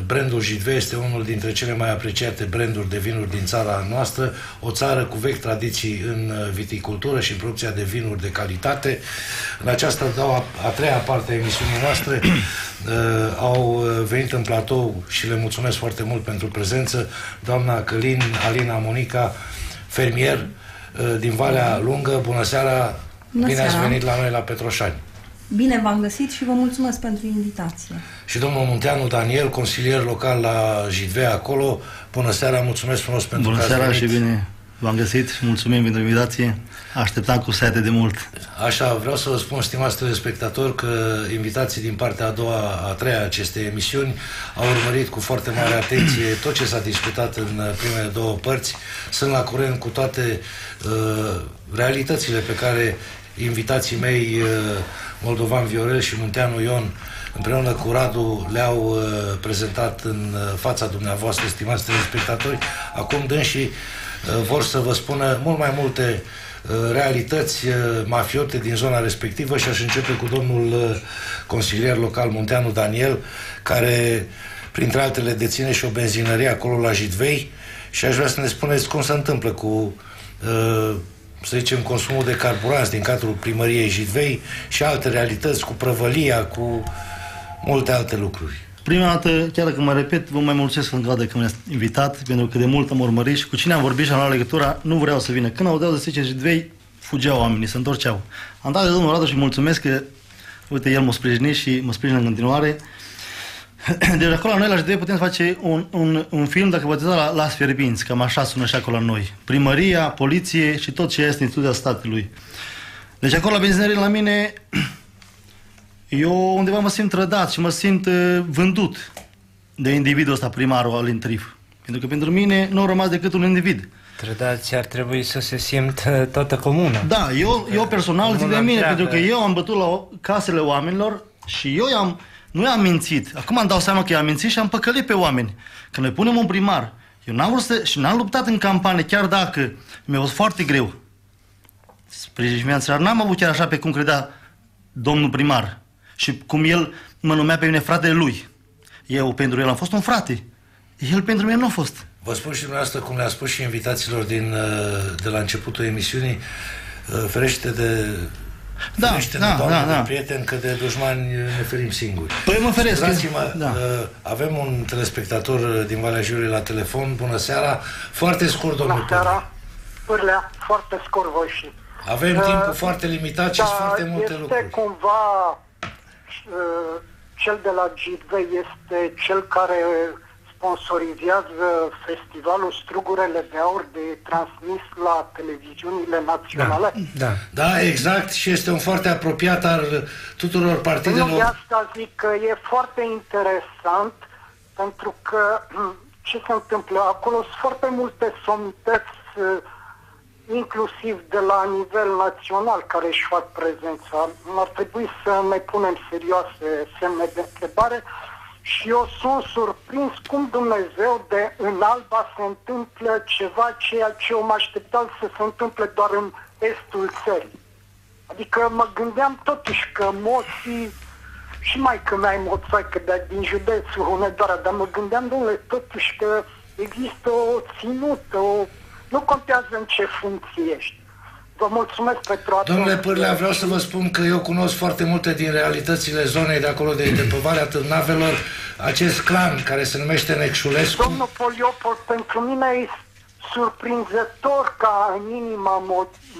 brandul Jidvei este unul dintre cele mai apreciate branduri de vinuri din țara noastră, o țară cu vechi tradiții în viticultură și în producția de vinuri de calitate. În această a treia parte a emisiunii noastre au venit în platou și le mulțumesc foarte mult pentru prezență doamna Călin Alina Monica, fermier din Valea Lungă. Bună seara! Bine ați venit la noi la Petroșani! Bine v-am găsit și vă mulțumesc pentru invitație. Și domnul Munteanu Daniel, consilier local la Jidvei acolo. Bună seara, mulțumesc frumos pentru că ați venit. Bună seara și bine v-am găsit și mulțumim pentru invitație. Așteptam cu sete de mult. Așa, vreau să vă spun, stimați telespectatori, că invitații din partea a doua, a treia acestei emisiuni au urmărit cu foarte mare atenție tot ce s-a discutat în primele două părți. Sunt la curent cu toate realitățile pe care invitații mei, Moldovan Viorel și Munteanu Ion, împreună cu Radu, le-au prezentat în fața dumneavoastră, stimați telespectatori. Acum dânsii vor să vă spună mult mai multe realități mafiote din zona respectivă și aș începe cu domnul consilier local Munteanu Daniel, care, printre altele, deține și o benzinărie acolo la Jidvei și aș vrea să ne spuneți cum se întâmplă cu să zicem, consumul de carburanți din cadrul primăriei Jidvei și alte realități, cu prăvălia, cu multe alte lucruri. Prima dată, chiar dacă mă repet, vă mai mulțumesc încă o dată că m-ați invitat, pentru că de mult am urmărit și cu cine am vorbit și am luat legătura, nu vreau să vină. Când audeau de zice Jidvei, fugeau oamenii, se întorceau. Am dat de domnul Radu și mulțumesc că, uite, el m-a sprijinit și mă sprijină în continuare. Deci acolo la noi la Jidvei putem face un film, dacă vă uitați la Las Fierbinți, cam așa sună și acolo la noi. Primăria, poliție și tot ce este instituția statului. Deci acolo la benzinărie la mine, eu undeva mă simt trădat și mă simt vândut de individul ăsta, primarul Alin Trif. Pentru că pentru mine nu a rămas decât un individ. Trădați ar trebui să se simt toată comuna. Da, eu personal zic de mine, pentru că eu am bătut la casele oamenilor și eu nu i-am mințit. Acum îmi dau seama că i-am mințit și am păcălit pe oameni. Când noi punem un primar, eu n-am vrut și n-am luptat în campanie, chiar dacă mi-a fost foarte greu. Sprijinul n-am avut chiar așa pe cum credea domnul primar. Și cum el mă numea pe mine fratele lui. Eu pentru el am fost un frate. El pentru mine nu a fost. Vă spun și dumneavoastră, cum le-a spus și invitațiilor de la începutul emisiunii, ferește de... Da. De prieteni, că de dușmani ne ferim singuri. Păi mă feresc. Avem un telespectator din Valea Jiului la telefon. Bună seara. Foarte scurt, domnul Bună seara. Pârlea, foarte scurt voi și. Avem timpul foarte limitat și foarte multe lucruri. Este cumva cel de la Jidvei este cel care sponsorizează festivalul Strugurele de Aur de transmis la televiziunile naționale? Da, exact, și este un foarte apropiat al tuturor partidelor. Nu, de asta zic că e foarte interesant, pentru că ce se întâmplă? Acolo sunt foarte multe somități, inclusiv de la nivel național, care își fac prezența. Ar trebui să ne punem serioase semne de întrebare. Și eu sunt surprins cum Dumnezeu de în Alba se întâmplă ceva ceea ce eu mă așteptam să se întâmple doar în estul țării. Adică mă gândeam totuși că moții, și mai că mea e moțoaică din județul Hunedoara, dar mă gândeam, domnule, totuși că există o ținută, nu contează în ce funcție ești. Vă mulțumesc pentru atenție. Domnule Pârlea, vreau să vă spun că eu cunosc foarte multe din realitățile zonei de acolo, de pe Valea Târnavelor, acest clan care se numește Necșulescu. Domnul Poliopol, pentru mine e surprinzător ca în inima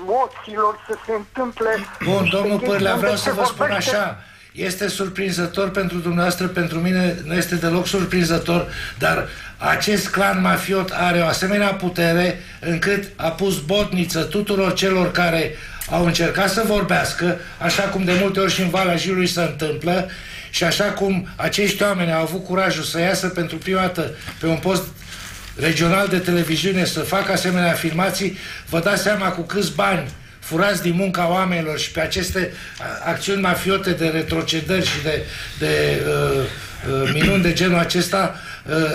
moților să se întâmple... Bun, domnul Pârlea, vreau să vă spun așa. Este surprinzător pentru dumneavoastră, pentru mine nu este deloc surprinzător, dar acest clan mafiot are o asemenea putere încât a pus botniță tuturor celor care au încercat să vorbească, așa cum de multe ori și în Valea Jiului se întâmplă, și așa cum acești oameni au avut curajul să iasă pentru prima dată pe un post regional de televiziune să facă asemenea afirmații. Vă dați seama cu câți bani furați din munca oamenilor și pe aceste acțiuni mafiote de retrocedări și de minuni de genul acesta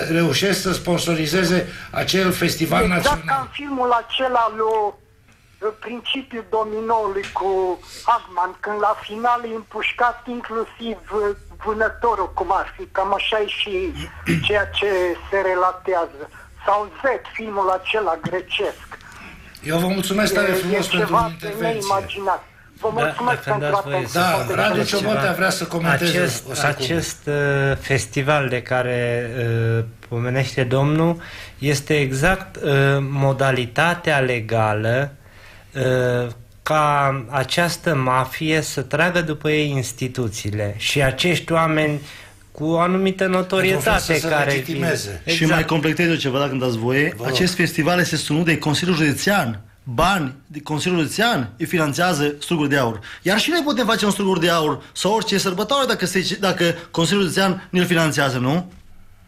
reușesc să sponsorizeze acel festival național. Exact ca în filmul acela lui Principiul Dominoului cu Hagman, când la final e împușcat inclusiv vânătorul, cum ar fi, cam așa e și ceea ce se relatează. Sau Z, filmul acela grecesc. Eu vă mulțumesc tare frumos pentru intervenție. Neimaginat. Vă mulțumesc pentru atenție. Da, Radu Ciobotea vrea să comenteze o secundă. Acest festival de care pomenește domnul este exact modalitatea legală ca această mafie să tragă după ei instituțiile și acești oameni cu o anumită notorietate care legitimeze. Exact. Și mai completez eu ceva, dacă îmi dați voie. Acest festival este susținut de Consiliul Județean. Bani de Consiliul Județean îi finanțează Struguri de Aur. Iar și noi putem face un Struguri de Aur sau orice sărbătoare dacă Consiliul Județean ne-l finanțează, nu?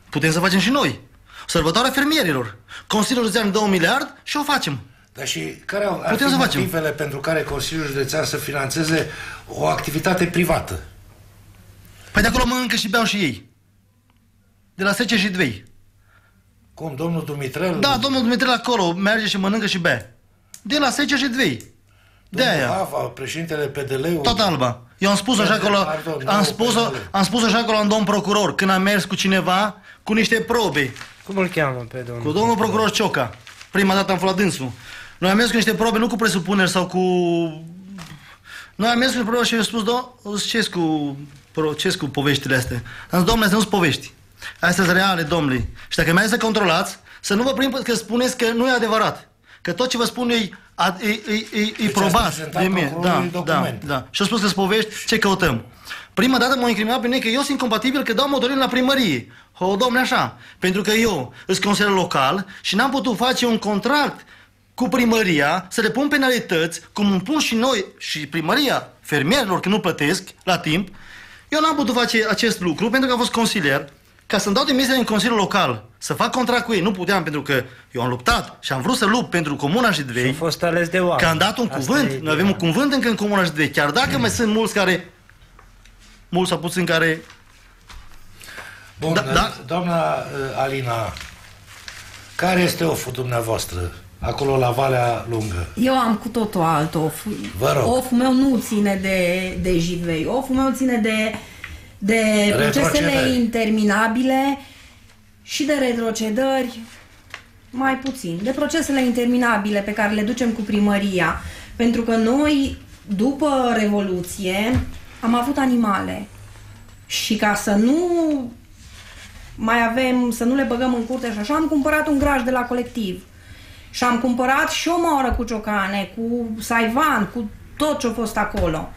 Putem să facem și noi. Sărbătoarea fermierilor. Consiliul Județean dă 1 miliard și o facem. Dar și care ar fi motivele pentru care Consiliul Județean să finanțeze o activitate privată? Păi de acolo mănâncă și beau și ei. De la Sece și Dvei. Cum, domnul Dumitrel? Da, domnul Dumitrel acolo merge și mănâncă și bea. De la Sece și Dvei. De aia. Hava, președintele PDL-ului. Tot Alba. Eu am spus așa acolo, am spus așa acolo în domn procuror, când am mers cu cineva, cu niște probe. Cum îl cheamă pe domnul? Cu domnul procuror Cioca. Prima dată am fost la dânsul. Noi am mers cu niște probe, nu cu presupuneri sau cu... Noi am mers cu niște probe și eu am spus, ce-s cu poveștile astea? Am zis, domnule, astea nu sunt povești. Astea sunt reale, domnule. Și dacă mai să controlați, să nu vă prind că spuneți că nu e adevărat. Că tot ce vă spun eu e probat de mine. Da. Și au spus că sunt povești, ce căutăm? Prima dată m-au incriminat pe mine că eu sunt incompatibil că dau motorin la primărie. Domne, așa. Pentru că eu sunt consilier local și n-am putut face un contract cu primăria, să le pun penalități, cum îmi pun și noi și primăria fermierilor că nu plătesc la timp. Eu n-am putut face acest lucru pentru că am fost consilier. Ca să-mi dau demisia din Consiliul Local, să fac contract cu ei, nu puteam pentru că eu am luptat și am vrut să lupt pentru Comuna Jidvei. Și a fost ales de oameni. Că am dat un cuvânt, noi avem un cuvânt încă în Comuna Jidvei, chiar dacă mai sunt mulți sau puțini care... Bun, doamna Alina, care este oful dumneavoastră acolo la Valea Lungă? Eu am cu totul alt of. Vă rog. Oful meu nu ține de Jidvei, oful meu ține de procesele interminabile și de retrocedări, mai puțin, de procesele interminabile pe care le ducem cu primăria. Pentru că noi, după Revoluție, am avut animale. Și ca să nu mai avem, să nu le băgăm în curte și așa, am cumpărat un graj de la colectiv. Și am cumpărat și o maură cu ciocane, cu saivan, cu tot ce a fost acolo.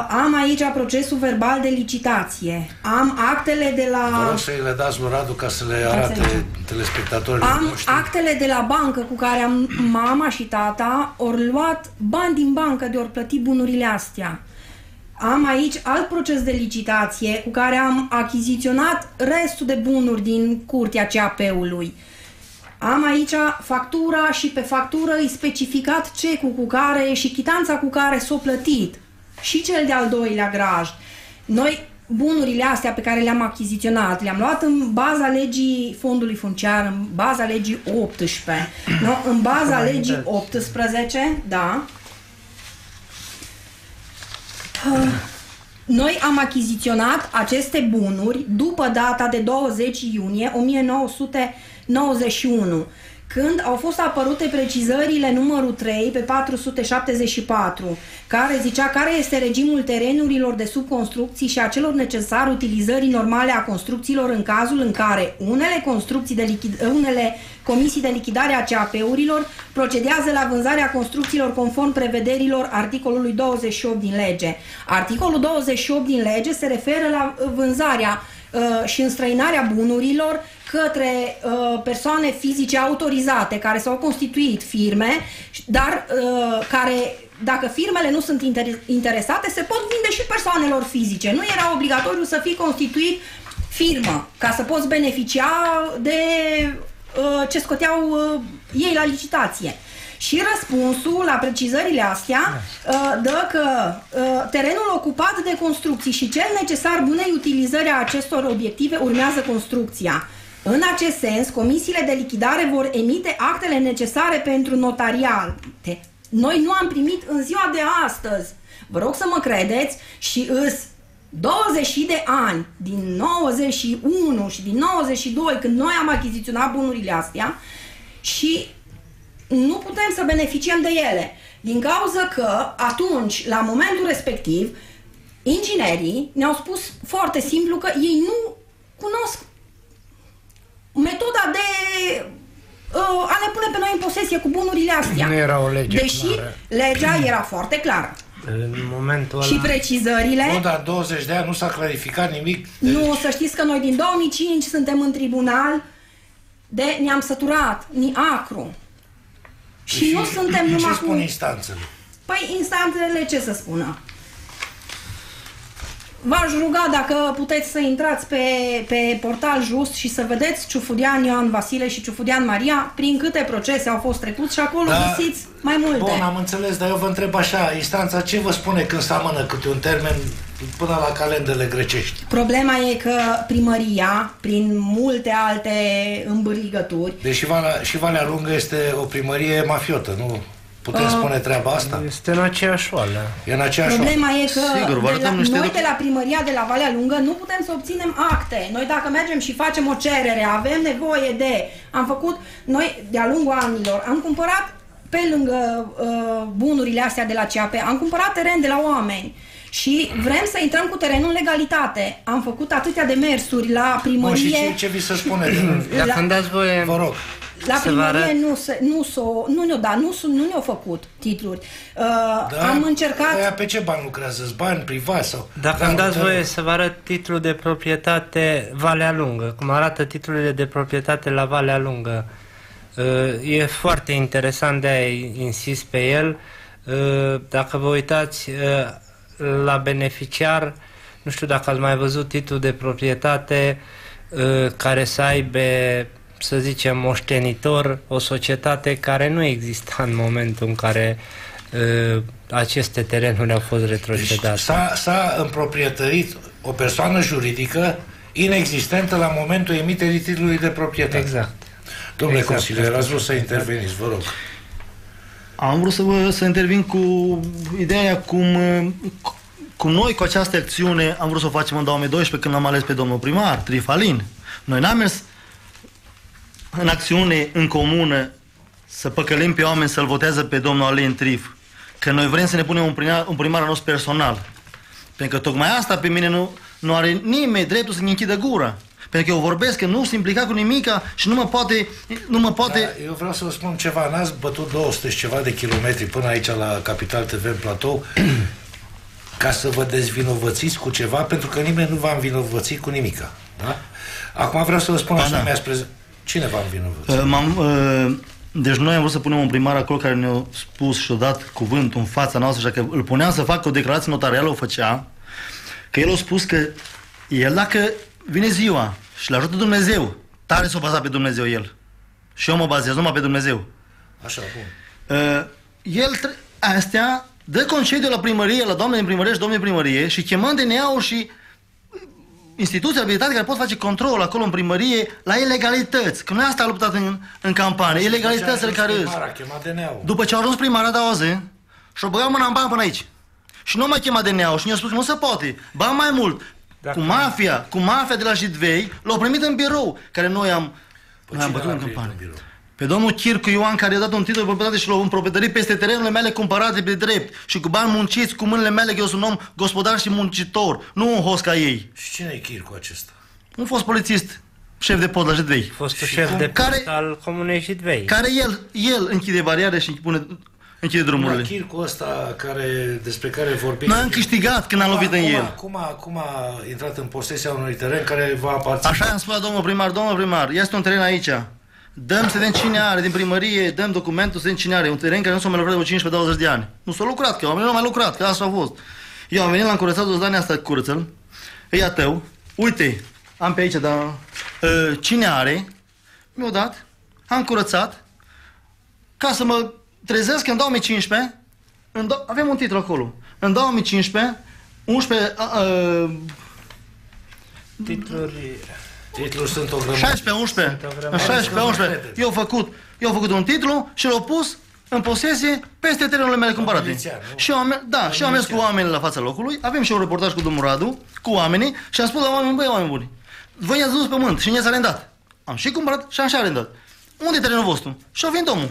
Am aici procesul verbal de licitație. Am actele de la... Vă rog să le dați lui Radu ca să le arate telespectatorilor. Am actele de la bancă cu care mama și tata ori luat bani din bancă de ori plăti bunurile astea. Am aici alt proces de licitație cu care am achiziționat restul de bunuri din curtea CAP-ului. Am aici factura și pe factură e specificat cecul cu care și chitanța cu care s-o plătit. Și cel de-al doilea graj. Noi, bunurile astea pe care le-am achiziționat, le-am luat în baza legii fondului funciar, în baza legii 18, nu? În baza legii 18, da. Noi am achiziționat aceste bunuri după data de 20 iunie 1991, când au fost apărute precizările numărul 3 pe 474, care zicea care este regimul terenurilor de subconstrucții și a celor necesar utilizării normale a construcțiilor în cazul în care unele comisii de lichidare a CAP-urilor procedează la vânzarea construcțiilor conform prevederilor articolului 28 din lege. Articolul 28 din lege se referă la vânzarea și înstrăinarea bunurilor către persoane fizice autorizate care s-au constituit firme, dar care, dacă firmele nu sunt interesate, se pot vinde și persoanelor fizice. Nu era obligatoriu să fii constituit firmă ca să poți beneficia de ce scoteau ei la licitație. Și răspunsul la precizările astea dă că terenul ocupat de construcții și cel necesar bunei utilizări a acestor obiective urmează construcția. În acest sens, comisiile de lichidare vor emite actele necesare pentru notariate. Noi nu am primit în ziua de astăzi. Vă rog să mă credeți și 20 de ani, din 91 și din 92, când noi am achiziționat bunurile astea și nu putem să beneficiem de ele. Din cauza că atunci, la momentul respectiv, inginerii ne-au spus foarte simplu că ei nu cunosc metoda de a ne pune pe noi în posesie cu bunurile astea. Nu era o lege deși clară. Legea era foarte clară. În momentul ăla... Și precizările... Nu, dar 20 de ani nu s-a clarificat nimic. Nu, să știți că noi din 2005 suntem în tribunal ne-am săturat, acru. Și nu suntem numai ce spun instanțele? Păi instanțele ce să spună? V-aș ruga dacă puteți să intrați pe Portal Just și să vedeți Ciufudean Ioan Vasile și Ciufudean Maria, prin câte procese au fost trecuți și acolo găsiți mai multe. Bun, am înțeles, dar eu vă întreb așa, instanța ce vă spune când se amână câte un termen până la calendele grecești? Problema e că primăria, prin multe alte îmbârligături... Deci și Valea Lungă este o primărie mafiotă, nu? Putem spune treaba asta? Este în aceeași oală. E în aceeași Problema e că Sigur, noi de la primăria de la Valea Lungă nu putem să obținem acte. Noi dacă mergem și facem o cerere, avem nevoie de... Am făcut, noi de-a lungul anilor, am cumpărat pe lângă bunurile astea de la CAP, am cumpărat teren de la oameni. Și vrem să intrăm cu terenul în legalitate. Am făcut atâtea demersuri la primărie... Bun, și ce vi se spune? Dacă îmi dați voie... Vă rog. La primărie nu ne-au făcut titluri. Am încercat... Aia pe ce bani lucrează? Bani privați sau... Dacă îmi dați voie să vă arăt titlul de proprietate Valea Lungă, cum arată titlurile de proprietate la Valea Lungă. E foarte interesant, de-aia insist pe el. Dacă vă uitați la beneficiar, nu știu dacă ați mai văzut titlul de proprietate care să aibă, să zicem, moștenitor, o societate care nu exista în momentul în care aceste terenuri au fost retrocedate. Deci s-a împroprietărit o persoană juridică inexistentă la momentul emiterii titlului de proprietate. Exact. Domnule exact. consilier, ați vrut să interveniți, vă rog. Am vrut să intervin cu ideea cum noi cu această acțiune am vrut să o facem în 2012 când l-am ales pe domnul primar, Trifalin. Noi n-am mers în acțiune în comună să păcălim pe oameni să-l voteze pe domnul Alin Trif, că noi vrem să ne punem un primar al nostru personal. Pentru că tocmai asta pe mine nu are nimeni dreptul să-mi închidă gura. Pentru că eu vorbesc că nu sunt implicat cu nimica și nu mă poate... Da, eu vreau să vă spun ceva, n-ați bătut 200 și ceva de kilometri până aici la Capital TV în platou ca să vă dezvinovățiți cu ceva, pentru că nimeni nu v-a învinovățit cu nimica. Da? Acum vreau să vă spun așa, cine v-a învinovățit? Deci noi am vrut să punem un primar acolo care ne-a spus și-a dat cuvântul în fața noastră, așa că îl puneam să facă o declarație notarială, o făcea, că el a spus că el dacă vine ziua și le ajută Dumnezeu, tare s-o baza pe Dumnezeu el. Și eu mă bazez numai pe Dumnezeu. Așa, bun. Astea dă concediu la primărie, la doamne din primărie și domnule primărie și chemând DNA-ul și instituții abilitate care pot face control acolo în primărie la ilegalități. Că noi asta a luptat în campanie, ilegalitățile care îs. După ce a ajuns primara de o zi și-o băgat mâna în bani până aici. Și nu mai chema DNA-ul și ne-a spus că nu se poate. Ba mai mult, cu mafia de la Jidvei l-au primit în birou, care noi am bătut în campanie. Pe domnul Chircu Ioan, care i-a dat un titlu de proprietate și l-a împroprietărit peste terenurile mele cumpărate pe drept și cu bani munciți cu mâinile mele, că eu sunt un om gospodar și muncitor, nu un host ca ei. Și cine e Chircu acesta? Un fost polițist, șef de pod la Jidvei. Fostul șef de pod al comunei Jidvei. Care el închide bariere și închide drumurile. Chircu ăsta despre care vorbim. Noi am câștigat când am lovit în el. Cum a intrat în posesia unui teren care va aparține? Așa am spus, domnul primar, este un teren aici. Dăm să vedem cine are din primărie, dăm documentul să vedem cine are. Un teren care nu s-a mai lucrat de 15-20 de ani. Nu s-a lucrat, că oamenii nu au mai lucrat, că asta a fost. Eu am venit, l-am curățat 2 ani asta, curăță-l. E a tău. Uite, am pe aici, dar cine are, mi-a dat, am curățat, ca să mă trezesc în 2015, avem un titlu acolo. În 2015, 11... Titluri sunt o grămadă. 16-11. Eu am făcut un titlu și l-au pus în posesie peste terenurile mele cumpărate. Și eu am mers cu oamenii la fața locului, avem și un reportaj cu domnul Radu, cu oamenii, și am spus la oameni, băi, oameni buni, voi i-ați dus pământ și ne-ați arendat. Am și cumpărat și am și arendat. Unde e terenul vostru? Și-o venit omul.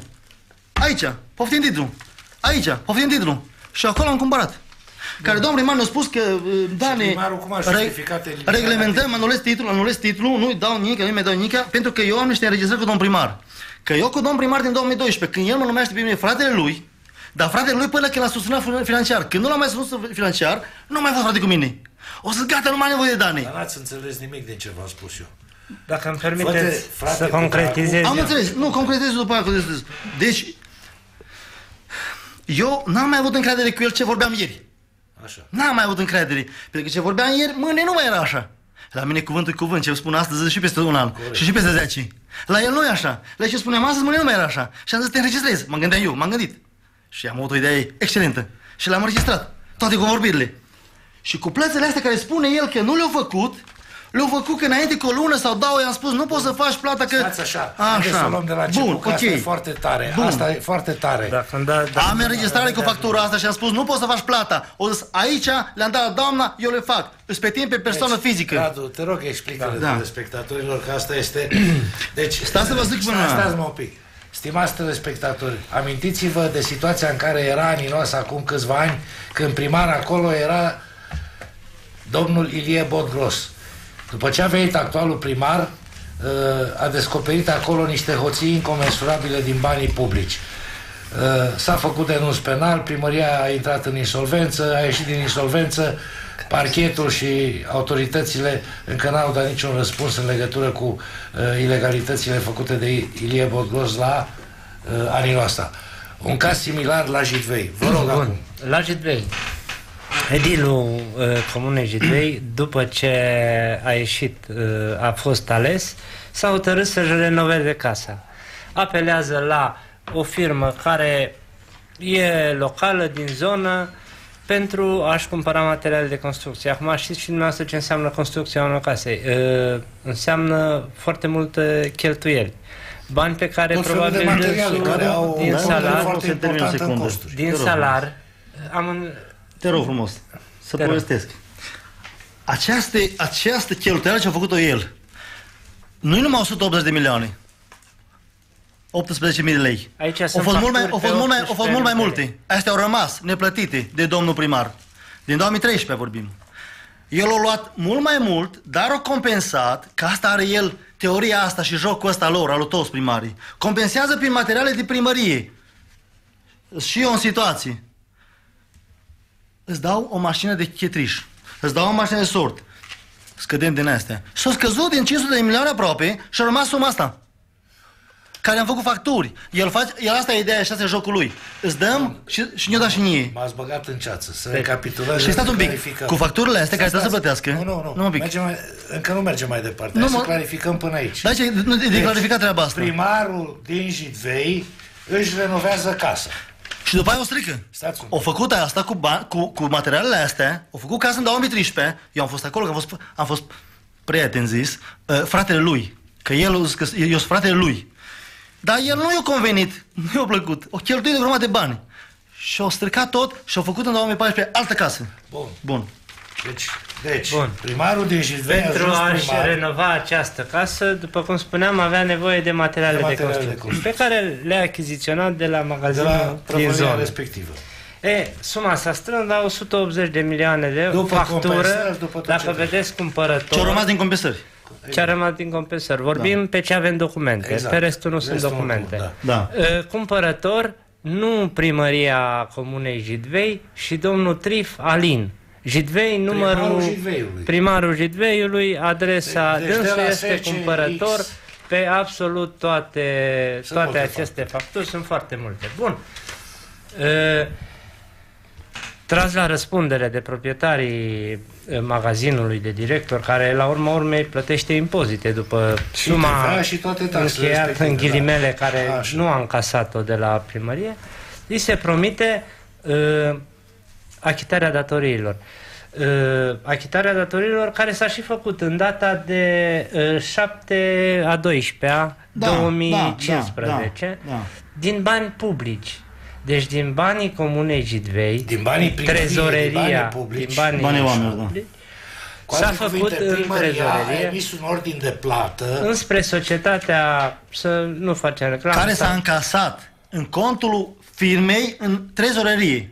Aici, poftim titlul. Aici, poftim titlul. Și acolo am cumpărat. Care domnul primar ne-a spus că, da, ne reglementăm, anulez titlul, nu-i dau nimic, nu-i mai dau nimic, pentru că eu am niște înregistrări cu domnul primar. Că eu cu domnul primar din 2012, când el mă numește pe mine fratele lui, dar fratele lui până când l-a susținut financiar. Când nu l-a mai susținut financiar, nu mai fost frate cu mine. O să gata, nu mai am nevoie de Dani. Dar n-ați înțeles nimic din ce v-am spus eu. Dacă îmi permiteți să concretizez. Am înțeles, nu, concretez după aia. Deci, eu n-am mai avut încredere cu el ce vorbeam ieri. Așa. N-am mai avut încredere. Pentru că ce vorbeam ieri, mâine nu mai era așa. La mine cuvântul e cuvânt, ce spun astăzi și peste un an. Corect. Și peste 10. La el nu e așa. La ce spuneam astăzi, mâine nu mai era așa. Și am zis, te înregistrez. Mă gândeam eu, m-am gândit. Și am avut o idee excelentă. Și l-am înregistrat. Toate convorbirile. Și cu plățile astea care spune el că nu le-au făcut că înainte cu o lună sau două i-am spus, nu poți să faci plata că... Stați așa. Haideți să o luăm de la început, că asta e foarte tare. Bun. Asta e foarte tare. Am înregistrare cu factura asta și am spus, nu poți să faci plata. O zis, aici le-am dat la doamna, eu le fac. Îți pe timp pe persoană fizică. Radu, te rog, explică-le telespectatorilor că asta este... Deci, stați să vă zic până... Stați-mă un pic. Stimați telespectatori, amintiți-vă de situația în care era Aninos acum câțiva ani, când primar acolo era domnul Ilie Bodgros. După ce a venit actualul primar, a descoperit acolo niște hoții incomensurabile din banii publici. S-a făcut denunț penal, primăria a intrat în insolvență, a ieșit din insolvență, parchetul și autoritățile încă n-au dat niciun răspuns în legătură cu ilegalitățile făcute de Ilie Bodgros la Aninoasa. Un caz similar la Jidvei. Vă rog acum. La Jidvei. Edilul Comunei Jidvei, după ce a fost ales, s-a hotărât să-și renoveze casa. Apelează la o firmă care e locală din zonă pentru a-și cumpăra materiale de construcție. Acum știți și dumneavoastră ce înseamnă construcția unor case. Înseamnă foarte multe cheltuieli. Bani pe care probabil din salar te rog frumos să povestesc. Această cheltuială ce a făcut-o el, nu-i numai 180 de milioane, 18.000 de lei. Au fost mult mai multe. Astea au rămas neplătite de domnul primar. Din 2013 vorbim. El a luat mult mai mult, dar a compensat, că asta are el, teoria asta și jocul ăsta lor, al lui toți primarii. Compensează prin materiale de primărie. Și eu în situație. Îți dau o mașină de chetriș, îți dau o mașină de sort, scădem din astea. S-a scăzut din 500 de milioane aproape și a rămas suma asta, care am făcut facturi. El asta e ideea și asta e jocul lui. Îți dăm și ne-o da și nie. M-ați băgat în ceață, să recapitulăm. Și stați un pic, cu facturile astea care trebuie să plătească. Nu, încă nu mergem mai departe. Hai să clarificăm până aici. Da, de clarificat treaba asta. Primarul din Jidvei își renovează casa. Și după aia o strică. O făcut asta cu materialele astea, o făcut casă în 2013, eu am fost acolo, că am fost prieten zis, fratele lui, că eu sunt fratele lui. Dar el nu i-a convenit, nu i-a plăcut, o cheltuit de grămadă de bani. Și au stricat tot și au făcut în 2014 altă casă. Bun. Deci primarul din Jidvei pentru a-și renova această casă, după cum spuneam, avea nevoie de materiale de construcție, pe care le-a achiziționat de la magazinul din zonă respectivă. Suma s-a strâns la 180 de milioane de euro, factură, dacă vedeți cumpărător. Ce-a rămas din compensări. Ce-a rămas din compensări. Vorbim pe ce avem documente, pe restul nu sunt documente. Cumpărător, nu primăria Comunei Jidvei și domnul Trif Alin. Jidvei, primarul Jidveiului, adresa dânsul este cumpărător pe absolut toate aceste facturi, sunt foarte multe. Bun. Tras la răspundere de proprietarii magazinului, de director, care la urma urmei plătește impozite după suma încheiată în ghilimele, care nu a încasat-o de la primărie, îi se promite achitarea datoriilor. Achitarea datoriilor care s-a și făcut în data de 7/12/2015 din bani publici. Deci din banii Comunei Jidvei, din banii primăriei, trezoreria, din banii publici, banii oamenilor, s-a făcut în trezorerie, a emis un ordin de plată înspre societatea, să nu facem reclamă, care s-a încasat în contul firmei în trezorerie.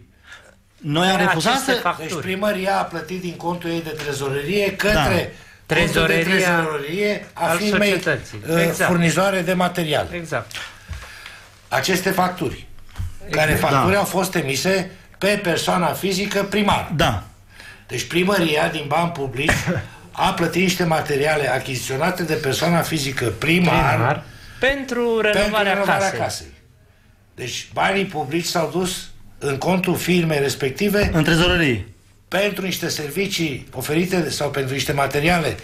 Noi am refuzat să... Deci primăria a plătit din contul ei de trezorerie către trezorerie a firmei furnizoare de material. Exact. Aceste facturi, care facturi au fost emise pe persoana fizică primar. Da. Deci primăria din bani publici a plătit niște materiale achiziționate de persoana fizică primar pentru renovarea casei. Deci banii publici s-au dus în contul firmei respective în trezorerie pentru niște servicii oferite sau pentru niște materiale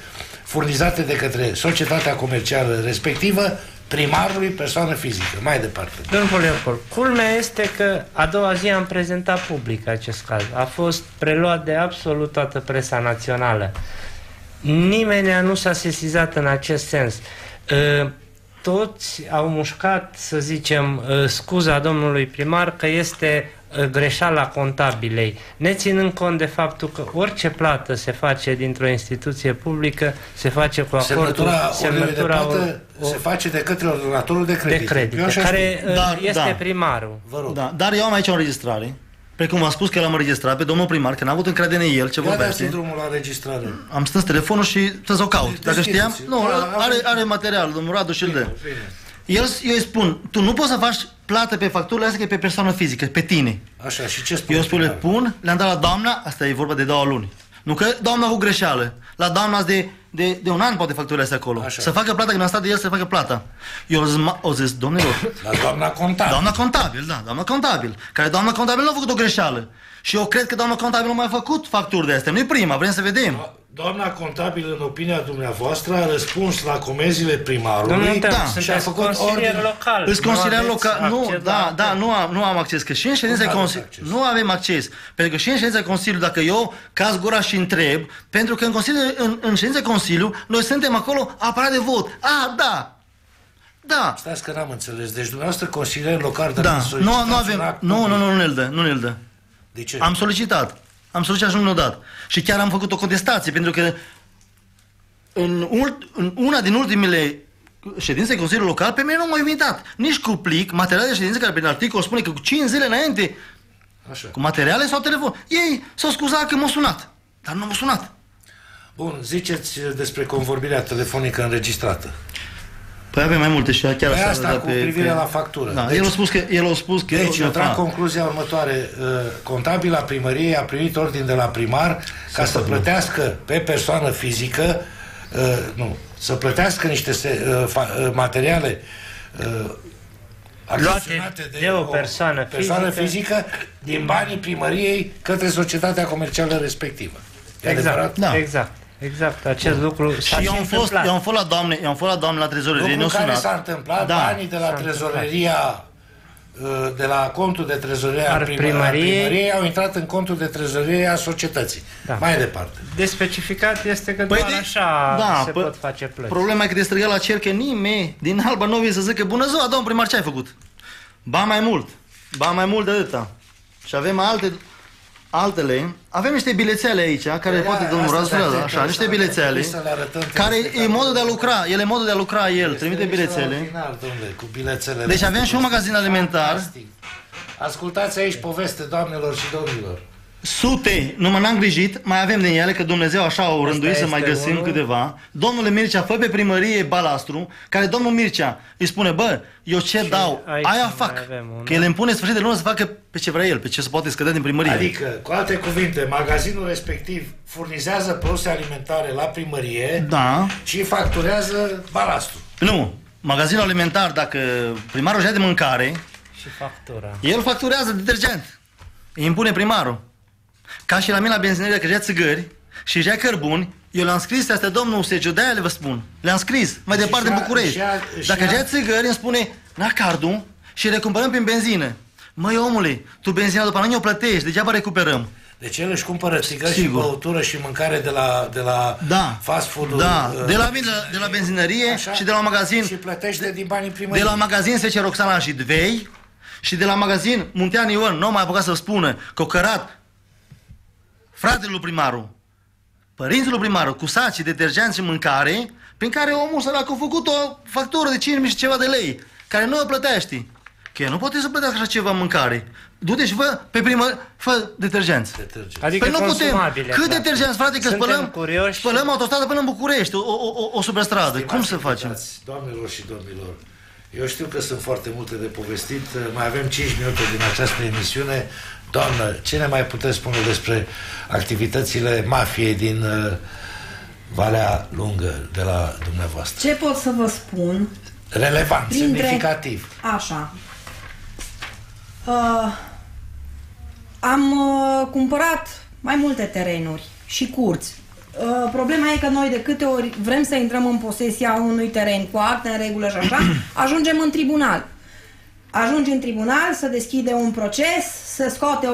furnizate de către societatea comercială respectivă primarului persoană fizică. Mai departe. Domnul Poliopol, culmea este că a doua zi am prezentat public acest caz. A fost preluat de absolut toată presa națională. Nimeni nu s-a sesizat în acest sens. Toți au mușcat, să zicem, scuza domnului primar că este greșeala contabilei, neținând cont de faptul că orice plată se face dintr-o instituție publică se face cu acordul, semnătura se face de către ordonatorul de credit, care este primarul. Da, dar eu am aici o înregistrare, precum am spus că l-am înregistrat pe domnul primar, că n-a avut încredere în el ce vorbește. Ia drumul la înregistrare. Am stâns telefonul și să o caut. Dacă știam, nu, are material, domnul Radu și-l dă. Eu îi spun, tu nu poți să faci plată pe facturile astea, că e pe persoană fizică, pe tine. Așa, și ce spun? Eu spun, le pun, le-am dat la doamna, asta e vorba de 2 luni. Nu că doamna a avut greșeală. La doamna de un an poate facturile astea acolo. Așa. Să facă plata, când am stat de el să facă plata. Eu o zis, domnilor. La doamna contabil. Doamna contabil, da, doamna contabil. Care doamna contabil nu a făcut o greșeală. Și eu cred că doamna contabil nu mai a făcut facturi de astea. Nu-i prima, vrem să vedem. Doamna contabil, în opinia dumneavoastră, a răspuns la comenzile primarului și a făcut consilier local. Îți consilier local. Nu am acces. Că și în ședința Consiliului nu avem acces. Pentru că și în ședința Consiliului, dacă eu caz gura și întreb, pentru că în ședința Consiliului, noi suntem acolo aparat de vot. Da. Stați că n-am înțeles. Deci dumneavoastră consilier local, nu avem. Nu ne-l dă. De ce? Am solicitat și nu ne-o dat. Și chiar am făcut o contestație, pentru că în una din ultimele ședințe Consiliului Local, pe mine nu m-au invitat. Nici cu plic, materiale de ședință, care prin articol spune că cu 5 zile înainte, așa, cu materiale sau telefon. Ei s-au scuzat că m-au sunat, dar nu m-au sunat. Bun, ziceți despre convorbirea telefonică înregistrată. Păi avem mai multe și chiar așa asta cu privire la factură. Da, deci, el a spus că deci eu trag concluzia următoare. Contabila primăriei a primit ordin de la primar ca să plătească pe persoană fizică să plătească niște materiale luate de o persoană fizică din banii primăriei către societatea comercială respectivă. Exact, da. Exact, acest lucru s-a și întâmplat. Eu am fost la doamne la trezorerie. Lucru care s-a întâmplat, banii de la trezoreria, de la contul de trezorerie al primăriei au intrat în contul de trezorerie a societății. Da. Mai departe. De specificat este că doar așa se pot face plăți. Problema e că te strigă la cer că nimeni din Alba nu vine să zică bună ziua, domnul primar, ce ai făcut? Ba mai mult de atâta. Și avem altele, avem niște bilețele aici, care poate domnul Razu, așa, niște bilețele, care e modul de a lucra, el e modul de a lucra, el trimite bilețele. Deci avem și un magazin alimentar. Ascultați aici poveste, doamnelor și domnilor. Sute, numai n-am grijit, mai avem din ele, că Dumnezeu așa o rânduit să mai găsim câteva. Domnule Mircea, fă pe primărie balastru, care domnul Mircea îi spune, bă, eu ce dau, aia fac. Că el îmi pune sfârșit de lună să facă pe ce vrea el, pe ce se poate scădea din primărie. Adică, cu alte cuvinte, magazinul respectiv furnizează produse alimentare la primărie și facturează balastru. Nu, magazinul alimentar, dacă primarul își ia de mâncare, și factura, el facturează detergent. Îi impune primarul. Ca și la mine la benzinărie, că ia țigări și ia cărbuni, eu le-am scris astea, domnul Segiu, de-aia le vă spun. Le-am scris, mai departe în București. Dacă ia țigări, îmi spune, na cardul și recumpărăm prin benzină. Măi, omule, tu benzina după noi o plătești, degeaba recuperăm. Deci el își cumpără țigări și băutură și mâncare de la fast food-ul. Da, de la benzinărie și de la magazin. Și plătește din banii primării. De la magazin se ce Roxana Jidvei Și de la magazin Muntean Ion nu au mai apucat să spună că o cărat fratele lui primarul, părinții lui primarul, cu saci, detergenți și mâncare, prin care omul sărac a făcut o factură de 5.000 și ceva de lei, care nu o plătești. Că el nu poate să plătească așa ceva mâncare. Du-te și fă pe primă, fă detergenți. Adică păi nu putem. Cât detergenți, frate, că spălăm autostradă până în București, o superstradă. Cum să facem? Doamnelor și domnilor, eu știu că sunt foarte multe de povestit. Mai avem 5 minute din această emisiune. Doamnă, ce ne mai puteți spune despre activitățile mafiei din Valea Lungă de la dumneavoastră? Ce pot să vă spun? Relevant, semnificativ. Așa. Am cumpărat mai multe terenuri și curți. Problema e că noi de câte ori vrem să intrăm în posesia unui teren cu acte în regulă și așa, ajungem în tribunal. Ajungi în tribunal, să deschide un proces, să scoate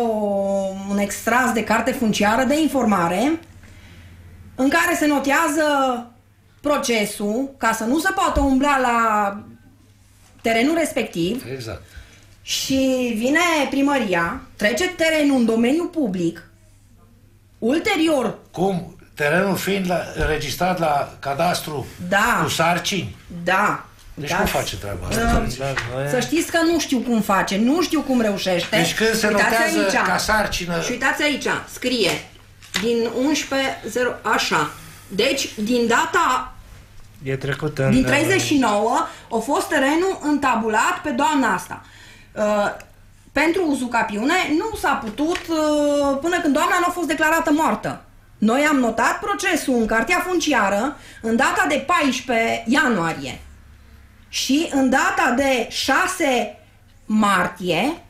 un extras de carte funciară de informare în care se notează procesul ca să nu se poată umbla la terenul respectiv. Exact. Și vine primăria, trece terenul în domeniu public, ulterior... Cum? Terenul fiind înregistrat la cadastru cu sarcini? Da. Deci cum face treaba asta? Să știți că nu știu cum face, nu știu cum reușește. Deci când se notează ca sarcină... Și uitați aici, scrie din 11.0, așa. Deci, din data... E trecut în... Din 39 a fost terenul întabulat pe doamna asta. Pentru uzucapiune nu s-a putut până când doamna nu a fost declarată moartă. Noi am notat procesul în cartea funciară în data de 14 ianuarie și în data de 6 martie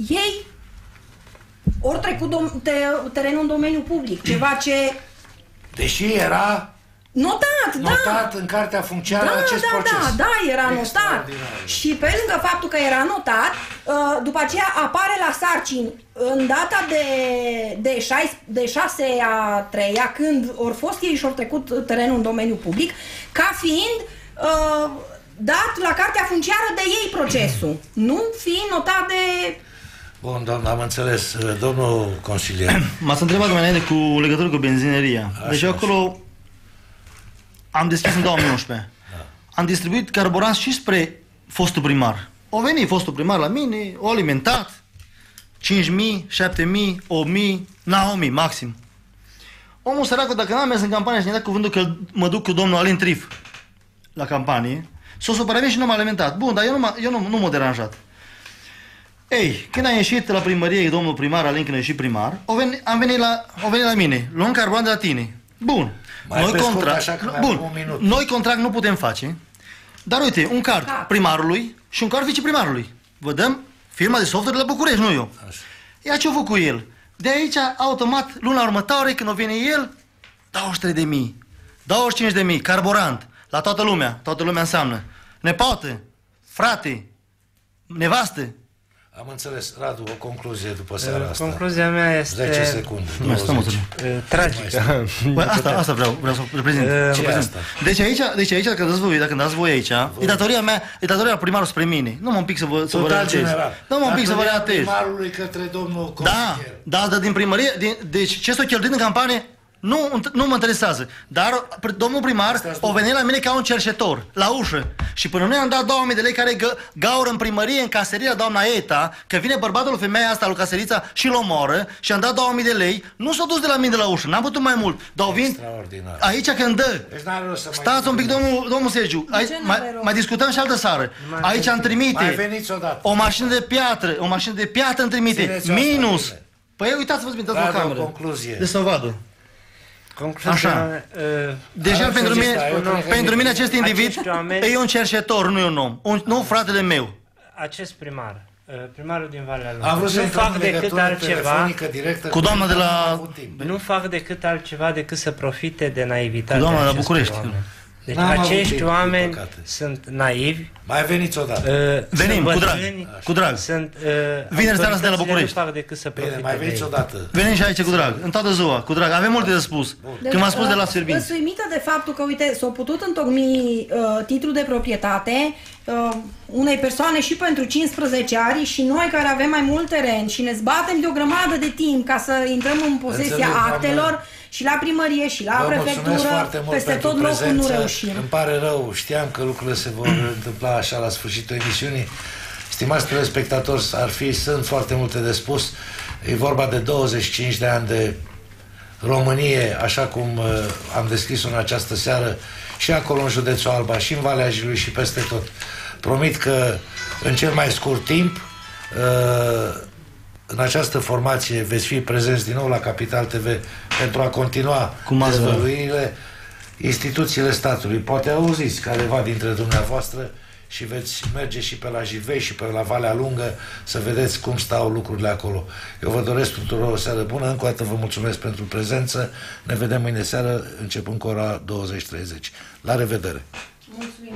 ei ori trecut terenul în domeniu public, ceva ce... Deși era... Notat în cartea funciară acest proces. Da, era notat. Și pe lângă faptul că era notat, după aceea apare la sarcini în data de 6/3, când ori fost ei și-or trecut terenul în domeniu public, ca fiind dat la cartea funciară de ei procesul, nu fiind notat de... Bun, doamnă, am înțeles. Domnul consilier. M-ați întrebat cu legătură cu benzineria. Deci acolo... Am deschis în 2011. Da. Am distribuit carburanți și spre fostul primar. O venit fostul primar la mine, o alimentat 5.000, 7.000, 8.000, 9.000 maxim. Omul săracul, dacă n-am mers în campanie și ne-a dat cuvântul că mă duc cu domnul Alin Trif la campanie, s-o supărat și nu m-a alimentat. Bun, dar eu nu m-a deranjat. Ei, când a ieșit la primărie domnul primar, Alin, când a ieșit primar, o venit la mine, luăm carburant de la tine. Bun. Noi contract nu putem face, dar uite, un card primarului și un card viceprimarului. Vă dăm firma de software de la București, nu eu. Ia ce-a făcut el. De aici, automat, luna următoare, când o vine el, 23.000, 25.000, carburant, la toată lumea înseamnă nepoată, frate, nevastă. Am înțeles. Radu, o concluzie după seara asta. Concluzia mea este... 10 secunde. Tragică. Asta vreau să reprezint. Deci aici, dacă dați voi aici, e datoria primarului spre mine. Nu mă un pic să vă relatez. Datoria primarului către domnul consilier. Da, din primărie, deci ce s-o cheltuit în campanie, nu mă interesează. Dar domnul primar o venit la mine ca un cerșetor, la ușă. Și până noi am dat 2.000 de lei care gaură în primărie, în caseria doamna Eta, că vine bărbatul lui femeia asta, lui Caserița, și l omoră, și am dat 2.000 de lei. Nu s-a dus de la mine de la ușă, n-am putut mai mult. Dar vin aici când dă. Stați un pic, domnul Sergiu, mai discutăm și altă seară. Aici îmi trimite o mașină de piatră îmi trimite. Minus. Păi uitați-vă bine, dați o cameră. De să vadă. Așa. Deja pentru mine acest individ e un cerșetor, nu e un om. Nu fratele meu. Acest primarul din Valea Lungă, nu fac decât altceva cu doamna de la... Nu fac decât altceva decât să profite de naivitatea doamna de la București. Deci acești oameni sunt naivi. Mai veniți odată. Venim, cu drag. Vineri seara de la București. Nu fac decât să profite. Mai veniți odată. Venim și aici cu drag, în toată ziua, cu drag. Avem multe de spus. Când m-a spus de la serviciu. Sunt uimită de faptul că, uite, s-a putut întocmi titlul de proprietate unei persoane și pentru 15 ani și noi care avem mai mult teren și ne zbatem de o grămadă de timp ca să intrăm în posesia actelor și la primărie și la prefectură, peste tot locul nu reușim. Îmi pare rău, știam că lucrurile se vor întâmpla așa la sfârșitul emisiunii. Stimați telespectatori, sunt foarte multe de spus. E vorba de 25 de ani de Românie, așa cum am descris-o în această seară, și acolo în județul Alba, și în Valea Jiului și peste tot. Promit că în cel mai scurt timp în această formație veți fi prezenți din nou la Capital TV pentru a continua dezvăluirile. Instituțiile statului, poate auziți careva dintre dumneavoastră și veți merge și pe la Jivei și pe la Valea Lungă să vedeți cum stau lucrurile acolo. Eu vă doresc tuturor o seară bună, încă o dată vă mulțumesc pentru prezență. Ne vedem mâine seară începând cu ora 20:30. La revedere! Mulțumim!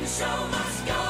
The show must go.